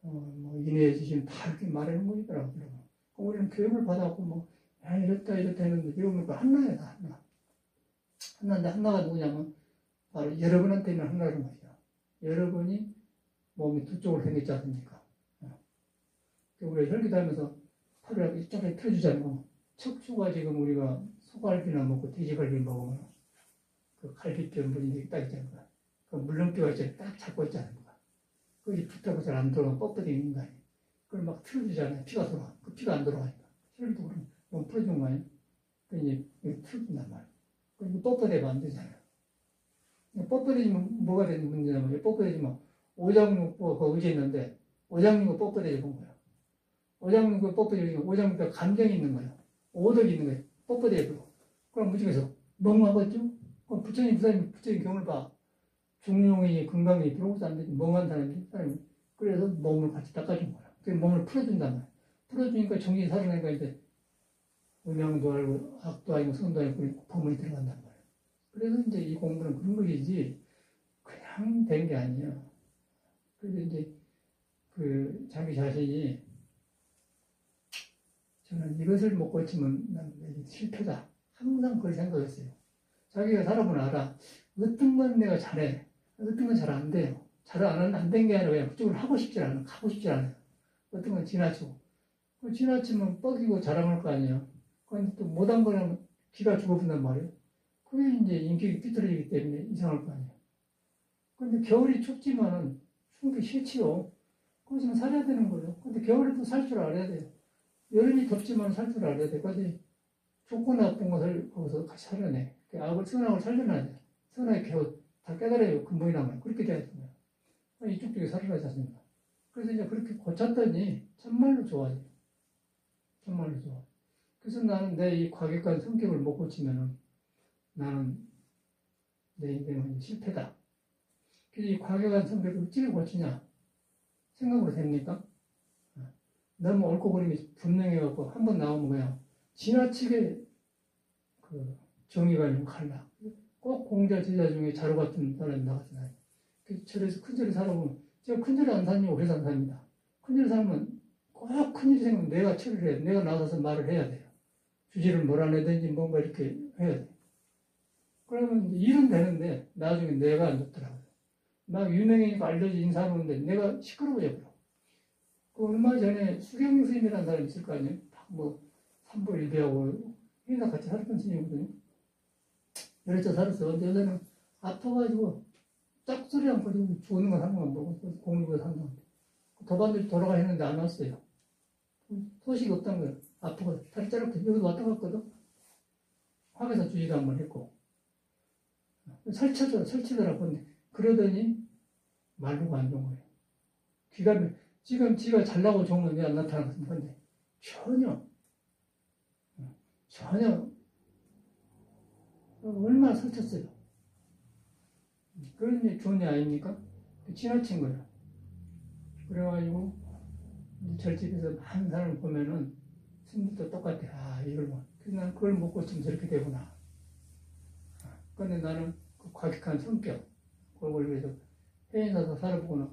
인해의 지신 다 이렇게 말하는 거더라고요. 우리는 교육을 받았고 이렇다 했는데 배우니까 한나야 다 한나. 한나인데 한나가 누구냐면 바로 여러분한테 있는 한나라는 것이야. 여러분이 몸이 두 쪽으로 생겼지 않습니까? 우리가 혈기도 하면서 팔을 이쪽에 펴주잖아요. 척추가 지금 우리가 소갈비나 먹고 돼지갈비 먹으면 그 갈비뼈 물이 딱 있잖아요. 그 물렁뼈가 이제 딱 잡고 있잖아요. 그게 붙어서 잘 안 들어가 뻣뻣해 있는 거 아니에요. 그걸 막 틀어주잖아요. 피가 돌아가. 그 피가 안 돌아가니까. 혈도 그럼 너무 풀어준 거 아니에요? 그 이제 틀어준단 말이에요. 그리고 뻣뻣해도 안 되잖아요. 뻣뻣해지면 뭐가 되는 문제냐면 뻣뻣해지면 오장육부가 의지 있는데 오장육부 뻣뻣해져 본 거예요. 오장육부 뻣뻣해지면 오장육부가 감정이 있는 거예요. 오덕이 있는 거예요. 뻣뻣해져. 그럼 무지개서 멍하겠죠? 그럼 부처님 경을 봐. 중용이 건강이 들어오지 않는 멍한 사람이 그래서 몸을 같이 닦아준 거야. 그 몸을 풀어준단 말이야. 풀어주니까 정신이 살아나니까 이제 음양도 알고 악도 아니고 선도 아니고 법문이 들어간단 말이야. 그래서 이제 이 공부는 그런 것이지 그냥 된 게 아니에요. 그래서 이제 자기 자신이 저는 이것을 못 고치면 나는 실패다. 항상 그걸 생각했어요. 자기가 살아보면 알아. 어떤 건 내가 잘해. 어떤 건 잘 안 돼요. 잘 안 된 게 아니라 그냥 그쪽을 하고 싶지 않아요. 가고 싶지 않아요. 어떤 건 지나치고. 지나치면 뻐기고 자랑할 거 아니에요. 그런데 또 못한 거는 기가 죽어본단 말이에요. 그게 이제 인격이 삐뚤어지기 때문에 이상할 거 아니에요. 그런데 겨울이 춥지만은 추운 게 싫지요. 그래서 살아야 되는 거예요. 근데 겨울에도 살 줄 알아야 돼요. 여름이 덥지만 살 줄 알아야 돼. 근데 좋고 나쁜 것을 거기서 같이 살려내. 악을, 선악을 살려놔야 돼. 선악의 겨우 다 깨달아요. 근본이 남아요. 그렇게 돼야 됩니다. 이쪽 쪽에 살아나지 않습니다. 그래서 이제 그렇게 고쳤더니 정말로 좋아져요. 정말로 좋아. 그래서 나는 내 이 과격한 성격을 못 고치면은 나는 내 인생은 실패다. 그래서 이 과격한 성격을 어찌 고치냐? 생각으로 됩니까? 너무 옳고 그름이 분명해갖고 한 번 나오면 그냥 지나치게 그 정의가 좀 갈라. 꼭 공자 제자 중에 자루 같은 사람이 나가잖아요. 그 절에서 큰절에 살아보면 제가 큰절에 안 사니 오래 산 삽니다. 큰절에 살면 꼭 큰일이 생기면 내가 처리를 해야 돼. 내가 나서서 말을 해야 돼요. 주지를 몰아내든지 뭔가 이렇게 해야 돼. 그러면 일은 되는데 나중에 내가 안 좋더라고요. 막 유명이니까 알려진 인사하는데 내가 시끄러워져 버려. 그 얼마 전에 수경 스님이라는 사람이 있을 거 아니에요? 뭐 삼보일비하고 회사 같이 살았던 스님이거든요. 열차 살았어. 근데 여자는 아파가지고 짝소리 안 거리고 죽는 건 상관 안 보고 공부가 상관 안 보고 도반들 돌아가 했는데 안 왔어요. 소식이 없다는 거예요. 아프고 다리 자르고 여기도 왔다 갔거든. 화개사 주지도 한번 했고 설치더라고. 근데 그러더니 말로가 안 좋은 거예요. 귀가 지금 지가 잘나고 좋으면 왜 안 나타나는 건데 전혀 얼마나 설쳤어요. 그런 게 좋은 일 아닙니까? 지나친 거예요. 그래가지고 절집에서 많은 사람을 보면은 스님도 똑같아. 아 이걸 뭐 그래서 난 그걸 못 고치면 저렇게 되구나. 근데 나는 그 과격한 성격 그걸 위해서 해인사서 살아보고는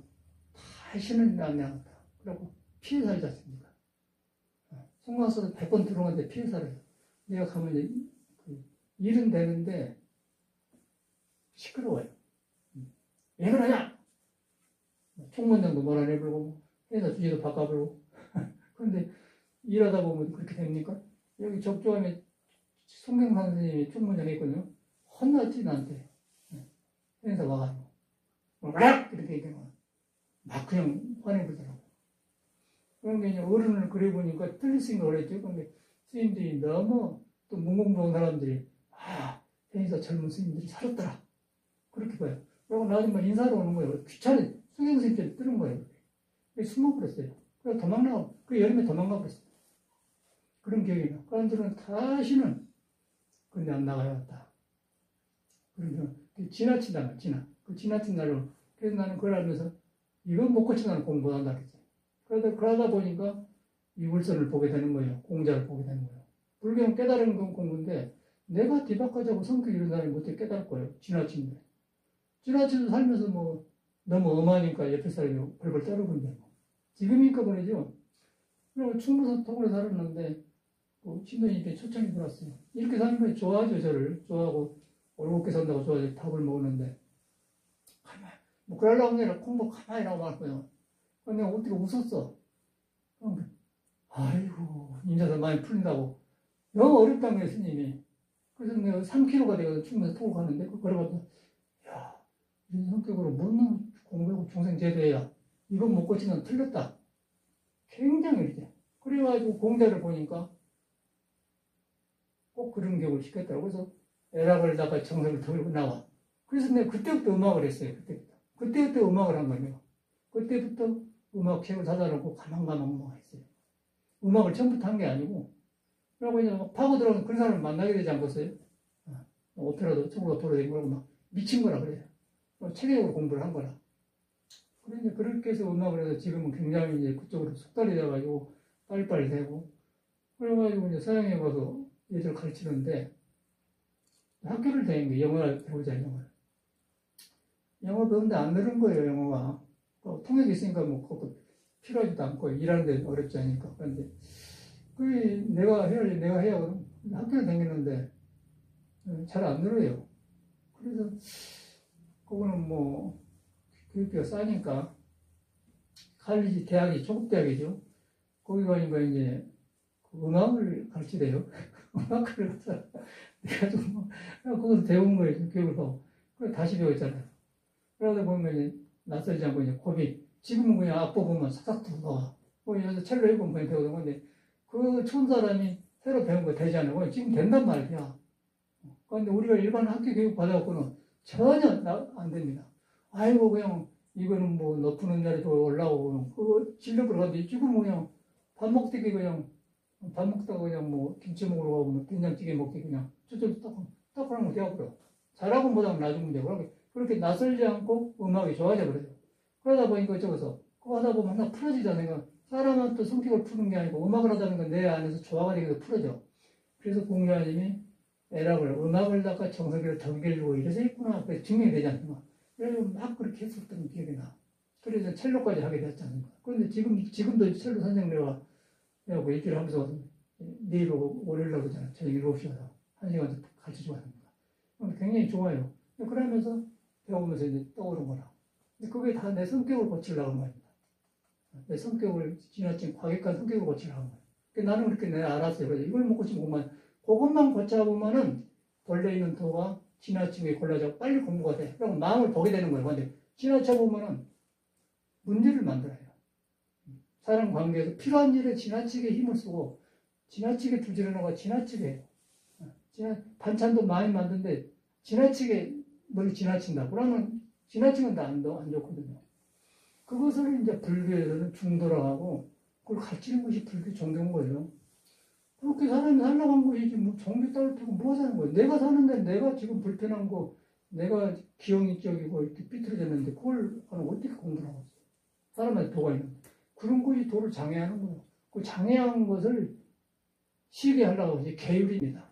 다시는 안 나갔다. 그리고 피해 살지 않습니까? 송광서도 100번 들어오는데 피해 살아요. 내가 가면 이제 일은 되는데 시끄러워요. 왜 그러냐? 총무장도 몰아내버리고 회사 주제도 바꿔버리고 그런데 일하다 보면 그렇게 됩니까? 여기 적조함에 송경상 선생님이 총무장에 있거든요. 혼났지 나한테. 회사 와가지고 이렇게 얘기하면 막 그냥 화내버리더라고요. 그런데 이제 어른을 그려보니까 틀릴 수 있는 걸 했죠. 근데 스님들이 너무 또 문공부한 사람들이 회사 젊은 스님들이 살았더라. 그렇게 봐요. 그리고 나중에 인사로 오는 거예요. 귀찮은 수경 스님들이 뜨는 거예요. 숨어버렸어요. 그래서 그 여름에 도망가 버렸어요. 그런 기억이 나. 그 사람들은 다시는 근데 안 나가야겠다. 그러면 지나친다. 그 지나친 날로. 그래서 나는 그걸 알면서 이건 못 고치면 나는 공부 못한다 그랬지. 그러다 보니까 이불선을 보게 되는 거예요. 공자를 보게 되는 거예요. 불교는 깨달은 건 공부인데 내가 뒤바꿔자고 성격이 이런 사람이 못해 깨달을 거예요. 지나친 거예요. 지나치도 살면서 뭐 너무 엄하니까 옆에 사람이 벌벌 떨어본다. 지금이니까 그러죠. 그리고 충무선 통으로 살았는데 신도님께 초청이 들어왔어요. 이렇게 사는 거에 좋아하죠. 저를 좋아하고 올곧게 산다고 좋아하죠. 밥을 먹었는데 가만히 뭐 그러려고 하면 공부 가만히 라고 말 거예요. 근데 내가 어떻게 웃었어. 아이고 인자도 많이 풀린다고 너무 어렵다는 거예요. 스님이. 그래서 내가 3km가 되거든. 충무선 통으로 가는데 걸어가서 야 이런 성격으로 묻는 공부하고 중생 제도해야 이건 못 고치면 틀렸다. 굉장히 이렇게. 그래가지고 공자를 보니까 꼭 그런 교육을 시켰더라고. 그래서 애락을다가 정석을 들고 나와. 그래서 내가 그때부터 음악을 했어요. 그때부터 음악을 한 거예요. 그때부터 음악 책을 사다 놓고 가만가만 음악했어요. 음악을 처음부터 한 게 아니고. 그러고 이제 막 파고 들어가서 그런 사람을 만나게 되지 않겠어요? 오페라도 천국가 돌아다니고 그러고 막 미친 거라 그래요. 체계적으로 공부를 한 거라. 그런데 그렇게 해서 음악을 해서 지금은 굉장히 이제 그쪽으로 숙달이 돼가지고 빨리빨리 되고. 그래가지고 이제 서양에 가서 얘들 가르치는데 학교를 다니는 게 영어를 배우자, 영어를. 영어 배우는데 안 늘은 거예요, 영어가. 통역이 있으니까 뭐 그것도 필요하지도 않고 일하는데 어렵지 않으니까. 그런데 그게 내가 해야지, 내가 해야 그럼. 학교는 다녔는데, 잘 안 늘어요. 그래서, 그거는 뭐, 교육비가 싸니까, 칼리지 대학이, 조급 대학이죠. 거기 가니까 이제, 음악을 가르치대요. 음악을 가르쳐. 내가 좀, 거기서 배운 거예요. 교육을 하고. 그래, 다시 배웠잖아요. 그러다 보면 이제, 낯설지 않고 이제, 겁이, 지금은 그냥 악보 보면 싹싹 들어와. 뭐, 여기서 첼로 해보면 그냥 배우는 건데, 그 촌 사람이 새로 배운 거 되지 않고, 지금 된단 말이야. 그런데 우리가 일반 학교 교육 받아갖고는 전혀 안 됩니다. 아이고, 그냥, 이거는 뭐, 높은 자리도 올라오고, 그, 진력으로 가는데, 지금 그냥, 밥 먹듯이 그냥, 밥 먹다가 그냥 뭐, 김치 먹으러 가고, 뭐, 된장찌개 먹기 그냥, 저쪽 딱 하는 거 되어버려. 잘하고 못하고 나중에 되고, 그렇게 낯설지 않고 음악이 좋아져 버려요. 그러다 보니까 저기서, 그거 하다 보면 하나 풀어지잖아요. 사람한테 성격을 푸는 게 아니고, 음악을 하다는 건 내 안에서 조화가 되게 풀어져. 그래서 공자님이 애락을, 음악을 닦아 정석이를 덤길고 이래서 있구나. 그래서 증명이 되지 않습니까? 그래서 막 그렇게 했었던 기억이 나. 그래서 첼로까지 하게 됐지 않습니까? 그런데 지금도 첼로 선생님과 내가 뭐 일주일에 하면서 내일 월요일날 그러잖아요. 저녁 7시 와서 1시간 가르쳐주고 합니다. 굉장히 좋아요. 그러면서 배우면서 이제 떠오른 거라. 근데 그게 다 내 성격을 고치려고 하는 말입니다. 내 성격을 지나친 과격한 성격을 고치려고 하는 거예요. 나는 그렇게 내가 알았어요. 그래서 이걸 못 고치면 그것만 고쳐보면은 본래 있는 도가 지나치게 골라져 빨리 공부가 돼. 그럼 마음을 보게 되는 거예요. 근데 지나쳐보면은 문제를 만들어요. 사람 관계에서 필요한 일에 지나치게 힘을 쓰고 지나치게 부지런하고 지나치게 해요. 반찬도 많이 만드는데 지나치게 머리 지나친다. 그러면 지나치면 안 좋거든요. 그것을 이제 불교에서는 중도라고 그걸 가르치는 것이 불교 종교인 거예요. 그렇게 사람이 살려고 한 것이지 뭐 종교 따를 필요가 뭐 하자는 거예요. 내가 사는데 내가 지금 불편한 거 내가 기형이적이고 이렇게 삐뚤어졌는데 그걸 어떻게 공부를 하고 있어요. 사람한테 도가 있는데. 그런 것이 도를 장애하는 거예요. 그 장애한 것을 쉬게 하려고 이제 계율입니다.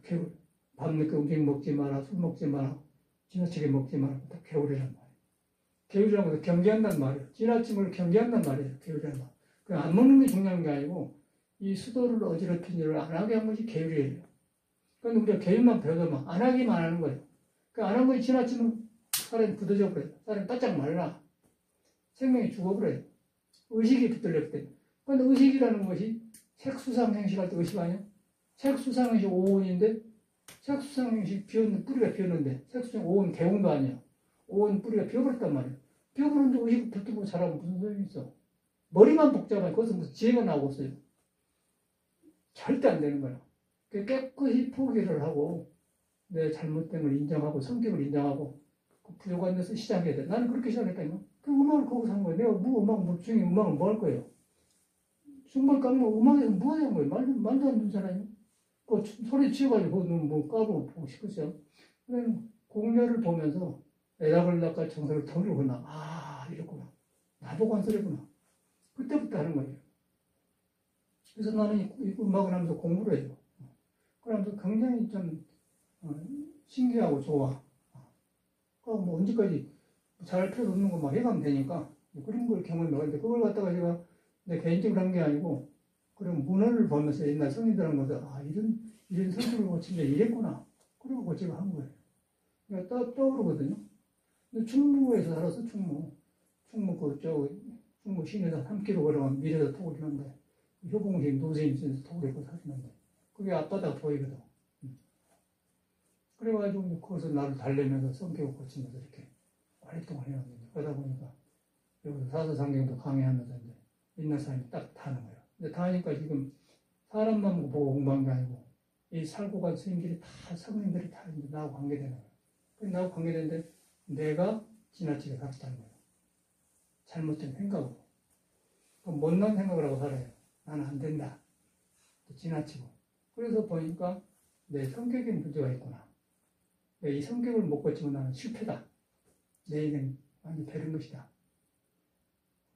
계율. 밤늦게 음식 먹지 마라, 술 먹지 마라, 지나치게 먹지 마라. 다 계율이란 말이에요. 계율이라는 것은 경계한단 말이에요. 지나침을 경계한단 말이에요. 계율이란 말. 그냥 안 먹는 게 중요한 게 아니고 이 수도를 어지럽힌 일을 안 하게 한 것이 계율이에요. 그런데 우리가 계율만 배워도 안 하기만 하는 거예요. 안 한 것이 지나치면 사람이 굳어져 버려요. 사람이 바짝 말라. 생명이 죽어버려요. 의식이 붙들렸기 때문에. 그런데 의식이라는 것이 색수상행식할 때 의식 아니에요? 색수상행식 오온인데 색수상행식 뿌리가 비었는데 색수상 오온 개운도 아니에요. 오온 뿌리가 비어버렸단 말이에요. 비어버렸는데 의식 붙들고 자라면 무슨 소용이 있어? 머리만 복잡하면 거기서 무슨 지혜가 나오고 있어요. 절대 안 되는 거예요. 깨끗이 포기를 하고 내 잘못된 걸 인정하고 성격을 인정하고 그 부족한 데서 시작해야 돼. 나는 그렇게 시작했다니까. 그 음악을 거기서 한 거예요. 내가 중에 음악은 뭐 할 거예요? 중벌 까면 음악에서 뭐 하는 거예요? 말도 안 되는 사람이. 그 소리 치워가지고 뭐 까보고 싶었어요. 공녀를 보면서 애락을 닦아 정서를 덤이구나. 아, 이랬구나. 나보고 한 소리구나. 그때부터 하는 거예요. 그래서 나는 이 음악을 하면서 공부를 해요. 그러면서 굉장히 좀 신기하고 좋아. 뭐 언제까지 잘할 필요도 없는 거 막 해가면 되니까 그런 걸 경험해 봤는데 그걸 갖다가 제가 내 개인적으로 한 게 아니고 그런 문헌을 보면서 옛날 성인들 한 것을 이런 성격을 고치면 이랬구나. 그러고 제가 한 거예요. 그러니까 떠오르거든요. 근데 충무에서 살아서 충무 충무 시내에서 3km 걸어가면 미래에서 토굴이 는데 효봉생 노세임선에서 토굴에 고 사시는데 그게 앞바다가 보이거든. 그래가지고 거기서 나를 달래면서 성격을 고치면서 이렇게 활동을 해왔는데 그러다 보니까 여기서 사서상경도 강의하면서 이제 옛날 사람이 딱 타는 거예요. 근데 타니까 지금 사람만 보고 공부한 게 아니고 이 살고 간 스님들이 다 성인들이 다 이제 나하고 관계되는 거예요. 나하고 관계되는데 내가 지나치게 살았다는 거예요. 잘못된 생각으로. 못난 생각을 하고 살아요. 나는 안 된다. 지나치고. 그래서 보니까 내 성격에 문제가 있구나. 이 성격을 못 고치면 나는 실패다. 내 인생 완전 배른 것이다.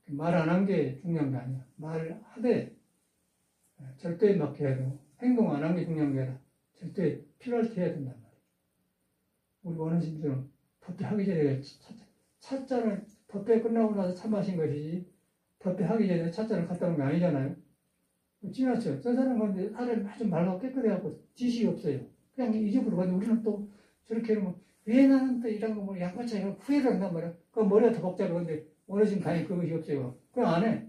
말 안 한 게 중요한 게 아니야. 말하되 절대에 맡겨야 되고 행동 안 한 게 중요한 게 아니라 절대 필요할 때 해야 된단 말이야. 우리 원하신 분들은 법회 하기 전에 찻잔을 법회 끝나고 나서 차 마신 것이지 법회 하기 전에 찻잔을 갖다 놓은 게 아니잖아요. 지나쳐. 저 사람은 이제 살을 아주 맑고 깨끗해갖고 지식이 없어요. 그냥 이집으로 가는데 우리는 또 저렇게 하면 왜 나는 또 이런 거 뭐 양파차 이런 후회를 한단 말이야. 그 머리가 더 복잡한데 어느 지금 다니 그것이 없어요. 그냥 안 해.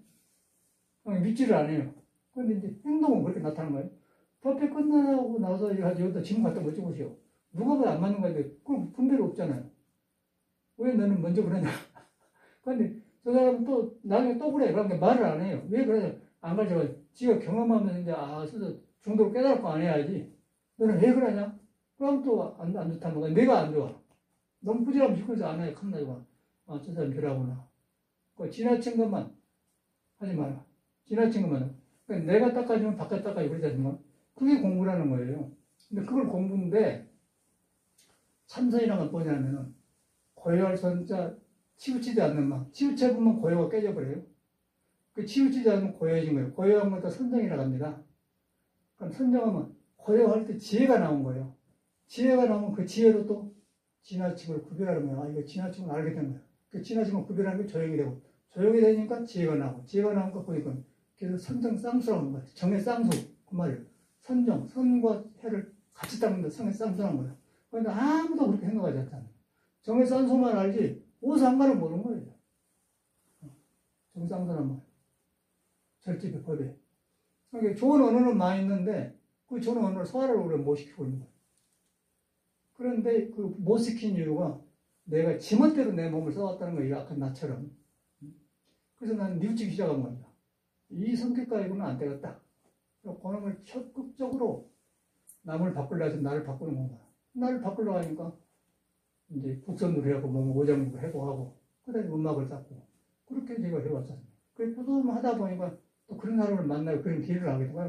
그냥 믿지를 안 해요. 근데 이제 행동은 그렇게 나타나는 거예요. 법회 끝나고 나서 여기다 지금 갖다 못 찍으시오. 누가 봐도 안 맞는 건데 그럼 분별이 없잖아요. 왜 너는 먼저 그러냐. 근데 저 사람은 또 나중에 또 그래. 그러니까 말을 안 해요. 왜 그러냐. 안 가르쳐. 지가 경험하면서 이제 스스로 중도를 깨달고 안 해야지. 너는 왜 그러냐? 그럼 또 안 좋다는 거야. 내가 안 좋아. 너무 부지런하면 시끄러워서 안 해. 컴나이가. 저 사람 저라구나. 그 지나친 것만 하지 마라. 지나친 것만. 그러니까 내가 닦아주면 바깥 닦아주고 그러지 않습니까? 그게 공부라는 거예요. 근데 그걸 공부인데 참선이란 건 뭐냐면은 고요할 선자 치우치지 않는 마음. 치우쳐보면 고요가 깨져버려요. 그 치우치지 않으면 고요해진 거예요. 고요한 것도 선정이라고 합니다. 그럼 선정하면 고요할 때 지혜가 나온 거예요. 지혜가 나오면 그 지혜로 또 지나침을 구별하는 거예요. 이거 지나침을 알게 된 거예요. 그 지나침을 구별하는 게 조용히 되고 조용히 되니까 지혜가 나오고 지혜가 나오니까 보니까 그래서 선정 쌍수라는 거예요. 정의 쌍수 그 말이에요. 선정, 선과 해를 같이 닦는다. 성의 쌍수라는 거예요. 그런데 아무도 그렇게 생각하지 않잖아요. 정의 쌍수만 알지 오상가를 모르는 거예요. 정쌍수란 말이에요. 절집의 법에. 그러니까 좋은 언어는 많이 있는데 그 좋은 언어를 소화를 우리가 못 시키고 있는 거예요. 그런데 그 못 시킨 이유가 내가 지멋대로 내 몸을 써왔다는 거예요. 아까 나처럼. 그래서 나는 뉘우치기 시작한 겁니다. 이 성격 가지고는 안 되겠다. 그놈을 적극적으로 남을 바꾸려 해서 나를 바꾸는 건가. 나를 바꾸려고 하니까 이제 국선으로 하고 몸을 오장육부 해고하고 그다음에 음악을 닦고 그렇게 제가 해왔잖아요. 그래서 또 하다 보니까 또 그런 사람을 만나고 그런 기회를 하게 되고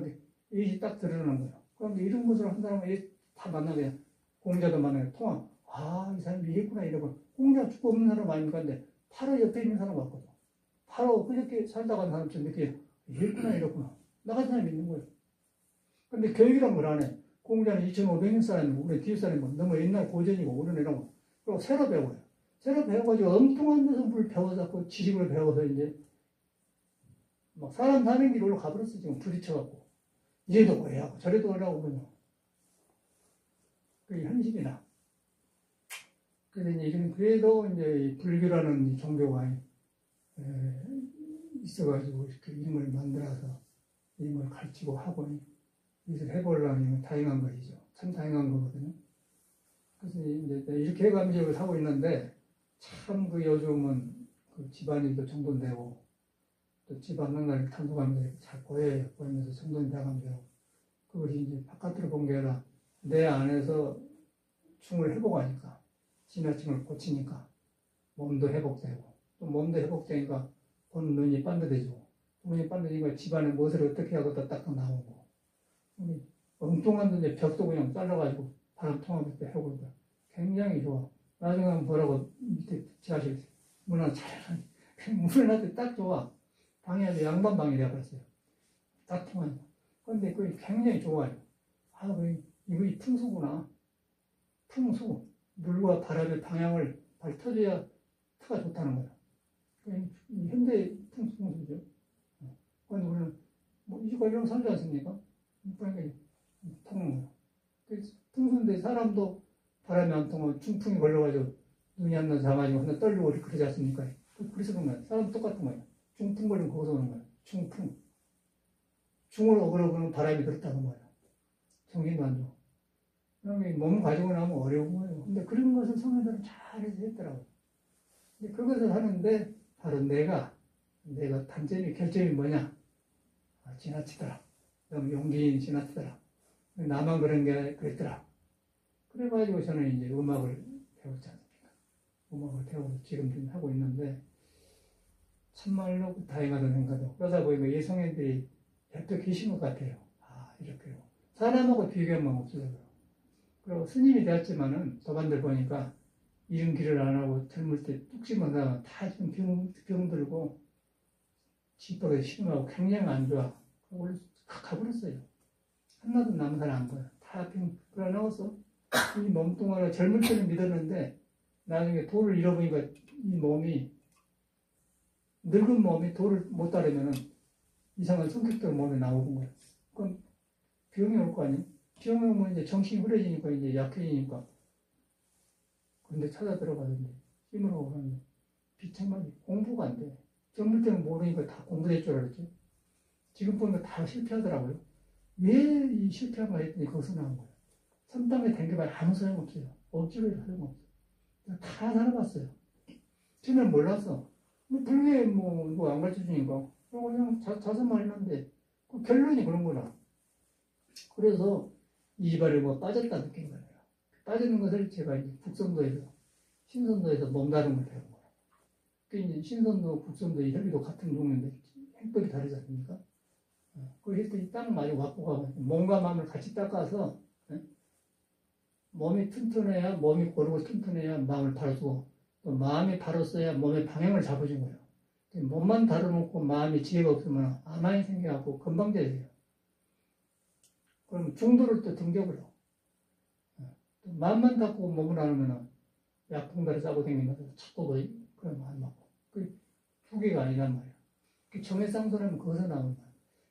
이것이 딱 드러나는 거예요. 그런데 이런 것을 한 사람을 다 만나게 공자도 만나게 통화. 이 사람이 이랬구나 이러고 공자 죽고 없는 사람 아닙니까? 근데 바로 옆에 있는 사람 같거든. 바로 그렇게 살다 간 사람처럼 느끼게 이랬구나 이랬구나. 나 같은 사람이 있는 거예요. 근데 교육이란 걸 안 해. 공자는 2500년 사람이고 우리 뒤에 사람이 너무 옛날 고전이고 우리는 이런 거. 그리고 새로 배워요. 새로 배워가지고 엉뚱한 데서 뭘 배워서 지식을 배워서 이제 막 사람 사는 길로 가버렸어. 지금 부딪혀갖고 이래도 뭐야 하고 저래도 뭐라고 그러냐. 그게 현실이나. 그래서 이제 이런 그래도 이제 불교라는 종교가 있어가지고 이렇게 이름을 만들어서 이름을 가르치고 하고 이것을 해보려면 다행한 것이죠. 참 다행한 거거든요. 그래서 이제 이렇게 해가면서 하고 있는데 참 그 요즘은 그 집안일도 정돈되고 또 집안 맨날 탐구하면서 잘 보이면서 정돈이 돼가면서 그것이 이제 바깥으로 본 게 아니라 내 안에서 충을 회복하니까 지나침을 고치니까 몸도 회복되고 또 몸도 회복되니까 보는 눈이 반듯해지고 눈이 반듯해지니까 집안의 무엇을 어떻게 하고 딱 나오고 엉뚱한 이제 벽도 그냥 잘라가지고 바람 통하면서 해보니까 굉장히 좋아. 나중에 한번 보라고 밑에 지하실 문 하나 잘 문을 놔도 딱 좋아. 방이 아주 양반방이 되어버렸어요. 딱 통하니까. 그런데 그게 굉장히 좋아요. 이거 풍수구나. 풍수. 물과 바람의 방향을 발 터져야 터가 좋다는 거야. 현대 풍수죠. 그런데 우리는 이거 이런 살지 않습니까? 그러니까 통하는 거야. 풍수인데 사람도 바람이 안 통하고 중풍이 걸려가지고 눈이 하나 작아지고 하나 떨리고 그러지 않습니까? 그래서 그런 거야. 사람도 똑같은 거야. 중풍 걸리면 거기서 오는 거야. 중풍. 중을 어그러보면 바람이 그렇다는 거야. 정신도 안 좋아. 몸 가지고 나면 어려운 거예요. 근데 그런 것을 성인들은 잘해서 했더라고요. 근데 그것을 하는데 바로 내가 단점이 결점이 뭐냐? 지나치더라. 너무 용기인 지나치더라. 나만 그런 게 그랬더라. 그래가지고 저는 이제 음악을 배웠지 않습니까? 음악을 배우고 지금 좀 하고 있는데 참말로 다행하다는 생각도 그러다 보니까 예성인들이 옆에 계신 것 같아요. 이렇게요. 사람하고 비교하면 없어요. 그리고 스님이 되었지만은 저반들 보니까 이런 길을 안 하고 젊을 때 뚝심만 나가 다 지금 병들고 집밖에 신음하고 굉장히 안 좋아. 원래 가버렸어요. 하나도 남은 사람 안 보여. 다 병 불어나와서 이 몸뚱아리가 젊을 때는 믿었는데 나중에 도를 잃어보니까 이 몸이 늙은 몸이 도를 못 따르면은 이상한 성격도 몸에 나오는 거야. 그럼 병이 올 거 아니에요? 병이 오면 이제 정신이 흐려지니까 이제 약해지니까. 근데 찾아 들어가서 이제 힘으로 하면 비참하게 공부가 안 돼. 젊을 때는 모르니까 다 공부될 줄 알았지. 지금 보면 다 실패하더라고요. 왜 이 실패한가 했더니 거기서 나온 거예요. 선방에 댕겨봐야 아무 소용없어요. 억지로 해도 소용없어요. 다 살아봤어요. 저는 몰랐어. 불교에 누가 안 가르쳐 주니까 그냥 자선만 했는데 그 결론이 그런 거라. 그래서 이발에 빠졌다 느낀 거예요. 빠지는 것을 제가 이제 북선도에서 신선도에서 몸다른 걸 배운 거예요. 그 이제 신선도 북선도 혈기도 같은 종류인데 행법이 다르지 않습니까? 그걸 했더니 딱 많이 갖고 가고 몸과 마음을 같이 닦아서 몸이 튼튼해야 몸이 고르고 튼튼해야 마음을 바로주고 또 마음이 바로써야 몸의 방향을 잡아준 거예요. 몸만 다뤄놓고 마음이 지혜가 없으면 아만이 생겨갖고 금방 되세요. 그럼 중도를 또 등겨버려. 마음만 닦고 몸을 안 하면 약풍다리 싸고 다니면서 자꾸 그러면 안 맞고. 그 두 개가 아니란 말이야. 그 정해쌍소라면 거기서 나오는 거야.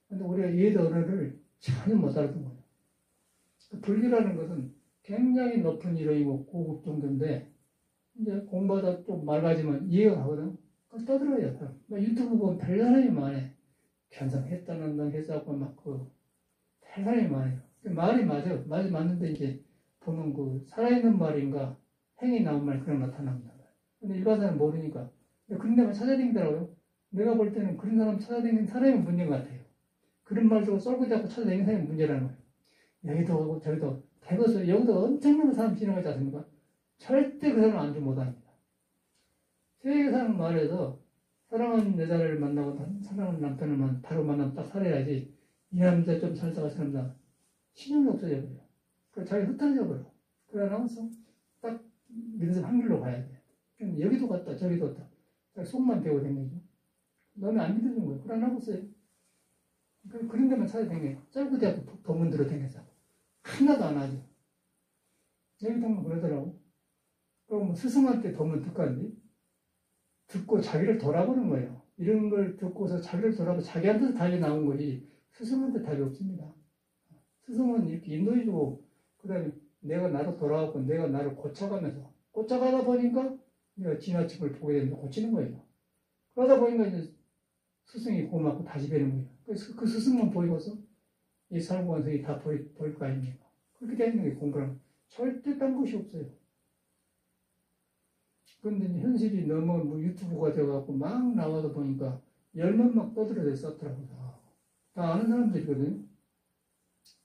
근데 우리가 옛 언어를 전혀 못 알았던 거예요. 그 불교라는 것은 굉장히 높은 이론이고 고급 정도인데 이제 공부하다 좀 맑아지면 이해가 가거든. 그걸 떠들어요. 유튜브 보면 별 사람이 많아. 견성했다는 등 해서하고 별 사람이 많아요. 말이 맞아요. 말이 맞는데 이제 보면 살아있는 말인가 행이 나온 말 그런 나타납니다. 근데 일반사람은 모르니까. 그런 데만 찾아다니더라고요. 내가 볼 때는 그런 사람 찾아다니는 사람이 문제인 것 같아요. 그런 말도 썰고 잡고 찾아다니는 사람이 문제라는 거예요. 여기도 하고 저기도 대거서 여기도 엄청난 사람 지나가지 않습니까? 절대 그 사람은 안주 못합니다. 세계상 말해서 사랑하는 여자를 만나고 사랑하는 남편을 바로 만나면 딱 살아야지 이 남자 좀 살다가 저 남자 신용이 없어져 버려. 그래서 자기 흩어져 버려. 그래 나와서 딱 믿어서 한 길로 가야 돼. 여기도 갔다 저기도 갔다. 속만 배우고 다니죠. 너는 안 믿어준 거예요. 그래 나왔어요. 그런 데만 찾아다녀요. 짧고 대학교 법문 들어 다녀서 하나도 안 하죠. 여기 보면 그러더라고. 그럼 스승한테 법문 듣고 왔는데 듣고 자기를 돌아보는 거예요. 이런 걸 듣고서 자기를 돌아보고 자기한테서 답이 나온 거지 스승한테 답이 없습니다. 스승은 이렇게 인도해주고 그다음에 내가 나로 돌아가고 내가 나를 고쳐가면서 고쳐가다 보니까 내가 지나친 걸 보게 되면서 고치는 거예요. 그러다 보니까 이제 스승이 고맙고 다시 배는 거예요. 그래서 그 스승만 보이고서 이 살고원성이 다 보일 거 아닙니까? 그렇게 되는 게 공부랑 절대 딴 것이 없어요. 그런데 현실이 너무 유튜브가 되어갖고 막 나와서 보니까 열만 막 떠들어대 썼더라고요. 다 아는 사람들이거든요.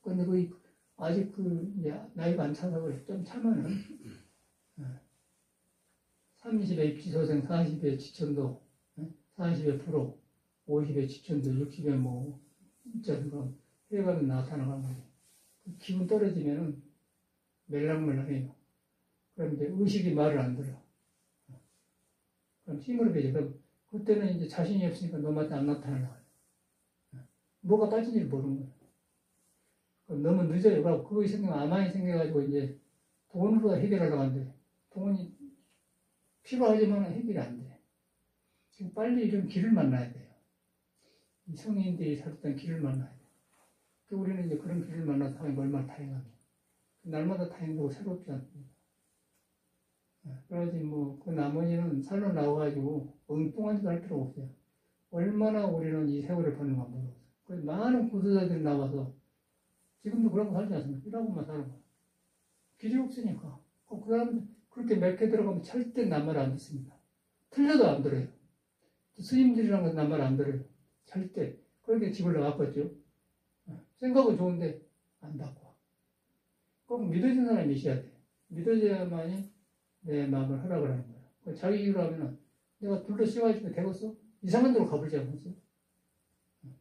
근데 아직 이제 나이가 안 차서 그래. 좀 차면은 30에 입지소생, 40에 지천도, 40에 프로, 50에 지천도, 60에 있잖아. 해가면 나타나간 거지. 기분 떨어지면은 멜랑멜랑해요. 그런데 의식이 말을 안 들어. 그럼 힘으로 배죠. 그럼 그때는 이제 자신이 없으니까 너한테 안 나타나요. 뭐가 빠진지 모르는 거예요. 그럼 너무 늦어요. 그거 생기면 아만이 생겨가지고 이제 돈으로 해결하려고 하는데 돈이 필요하지만 해결이 안 돼. 빨리 이런 길을 만나야 돼요. 이 성인들이 살았던 길을 만나야 돼요. 우리는 이제 그런 길을 만나서 하면 얼마나 다행합니까? 날마다 다행되고 새롭지 않습니까? 그러지 그 나머지는 살로 나와가지고 엉뚱한 짓 할 필요 없어요. 얼마나 우리는 이 세월을 보는가 모르겠어요. 그래서 많은 구두자들이 나와서 지금도 그런 거 살지 않습니까? 이라고만 사는 거예요. 길이 없으니까. 그 사람은 그렇게 맺게 들어가면 절대 남 말 안 듣습니다. 틀려도 안 들어요. 스님들이란 건 남 말 안 들어요. 절대. 그렇게 집을 나갔겠죠. 생각은 좋은데 안 바꿔. 꼭 믿어진 사람이 있어야 돼. 믿어져야만이 내 마음을 허락을 하는 거야. 자기 이유로 하면은 내가 둘러 씌워가지고 되겠어? 이상한 데로 가버리지 않겠어?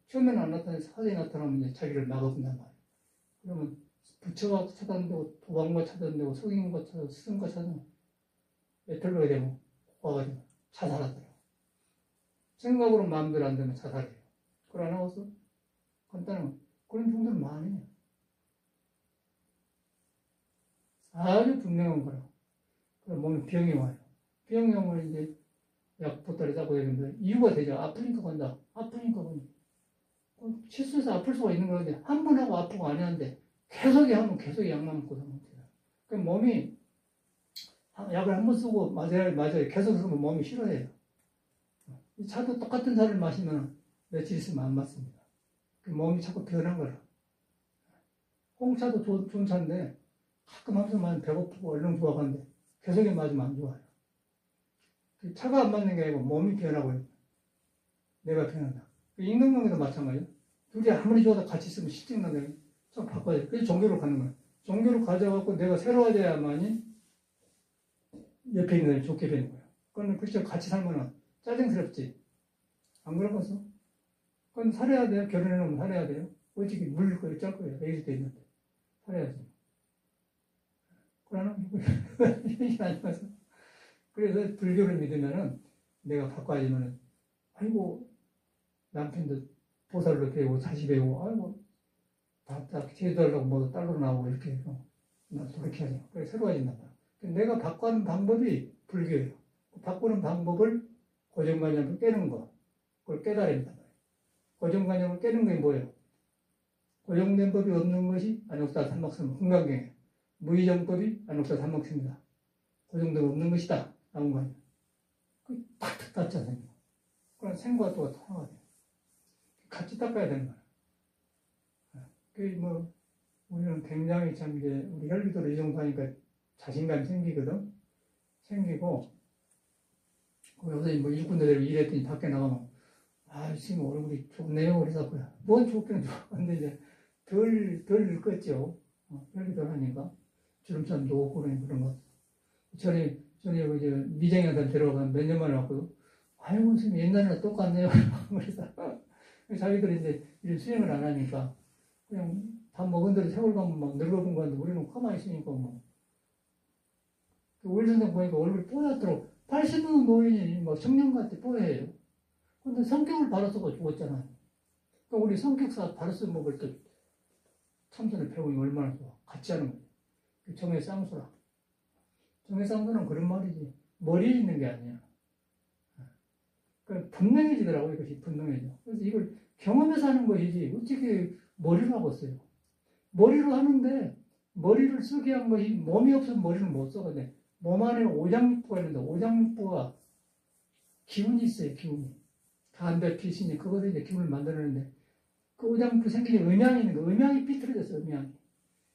처음에는 안 나타나서 사전에 나타나면 이제 자기를 막아본단 말이야. 그러면 부처가 차단되고 도방과 차단되고 성인과 차단되고 스승과 차단되고 애틀로게 되면 와가지고 자살하더라고. 생각으로 마음대로 안 되면 자살해요. 그걸 안 하고서 간단한 그런 종들은 많아요. 아주 분명한 거라. 그럼 몸에 병이 와요. 병이 오면 이제 약 보따리 싸고 되는데 이유가 되죠. 아프니까 간다. 아프니까 간다. 실수해서 아플 수가 있는 건데, 한 번 하고 아프고 안 하는데, 계속 하면 계속 약만 먹고 사는 거예요. 그 몸이, 약을 한 번 쓰고 맞아요. 계속 쓰면 몸이 싫어해요. 차도 똑같은 차를 마시면 며칠 있으면 안 맞습니다. 그 몸이 자꾸 변한 거라. 홍차도 좋은 차인데, 가끔 하면서 마시면 배고프고 얼른 좋아가는데, 계속 맞으면 안 좋아요. 차가 안 맞는 게 아니고 몸이 변하고 있는 거예요. 내가 변한다. 인간관계도 마찬가지예요. 둘이 아무리 좋아도 같이 있으면 실증나는데 좀 바꿔야 돼. 그래서 종교로 가는 거야. 종교로 가져갖고 내가 새로워져야만이 옆에 있는 애를 좋게 되는 거야. 그건 그렇죠. 같이 살면 짜증스럽지. 안 그러겠어? 그건 살아야 돼요. 결혼해놓으면 살아야 돼요. 어찌 물릴 거예요. 짤 거예요. 애기도 있는데. 살아야지. 그러나, 이게 아니면서. 그래서 불교를 믿으면은 내가 바꿔야지면은, 아이고, 남편도 보살로 배우고, 다시 배우고, 아이고, 다 제도하려고 뭐 딸로 나오고 이렇게 해서, 나 그렇게 하죠. 그래, 새로워진단 말이야. 내가 바꾸는 방법이 불교예요. 바꾸는 방법을 고정관념을 깨는 거. 그걸 깨달아야 된단 말이에요. 고정관념을 깨는 게 뭐예요? 고정된 법이 없는 것이 안옥사 삼막성 흥강경이에요. 무의정법이 안옥사 삼막성입니다. 고정된 없는 것이다. 나온 거 아니에요. 그 탁탁 닫잖아요. 그럼 생과 또가 통하가 돼요. 같이 닦아야 되는 거예요. 그 뭐 우리는 굉장히 참 이제 우리 혈기도를 이 정도 하니까 자신감 생기거든. 생기고 요새 뭐 일꾼들 일했더니 밖에 나가면 아 지금 얼굴이 좋네요. 그래서 뭔 좋기는 좋은데 이제 덜 늙었죠. 혈기도를 하니까 주름살 놓고 그런 거. 전에 이제 미정이한테 데려가면 몇 년 만에 왔거든. 아이고 선생님 옛날이랑 똑같네요. 그래서 자기들이 이제 일 수행을 안 하니까 그냥 밥 먹은 대로 세월 가면 막 늙어본 건데 우리는 가만히 있으니까 뭐. 우리 선생 보니까 얼굴 뽀얗더라고. 80은 노인이 막 청년 같아 뽀얘요. 근데 성격을 바라서가 죽었잖아요. 그러니까 우리 성격사 바라서 먹을 때 참선을 배우니 얼마나 좋아. 같이 하는 거예요. 정의 쌍수라. 정의 쌍수는 그런 말이지. 머리에 있는 게 아니야. 그러니까 분명해지더라고 이것이 분명해져. 그래서 이걸 경험해서 하는 것이지 어떻게 머리로 하고 있어요. 머리로 하는데 머리를 쓰게 한 것이 몸이 없으면 머리를 못 써거든. 몸 안에 오장육부가 있는데 오장육부가 기운이 있어요. 기운이. 담배 피시니 그것을 이제 기운을 만들어내는데 그 오장육부 생기는 음양이 있는 거. 음양이 삐뚤어졌어.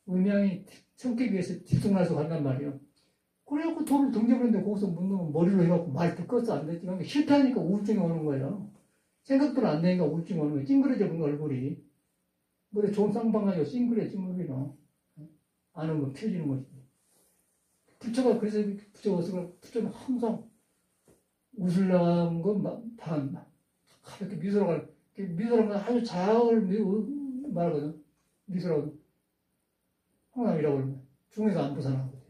음양이 성격에 의해서 뒷속나서 간단 말이에요. 그래갖고 돌을 던져버렸는데 거기서 못 넣으면 머리로 해갖고 말 듣겠어 안 됐지. 그러니까 실패하니까 우울증이 오는 거예요. 생각대로 안 되니까 우울증이 오는 거예요. 찡그려져 버린 얼굴이. 뭐 좋은 쌍방 가지고 찡그려져. 안 오면 펴지는 것이지. 부처가 그래서 부처는 항상 웃으려는 건 가볍게 미소라고 아주 잘 말하거든. 미소라고. 항상이라고 그러면 중에서 안 벗어나거든.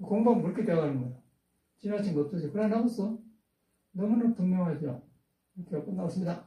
공부하면 그렇게 돼가는 거야. 지나친 거 없어져. 그래 나왔어. 너무나 분명하죠. 이렇게 끝나왔습니다.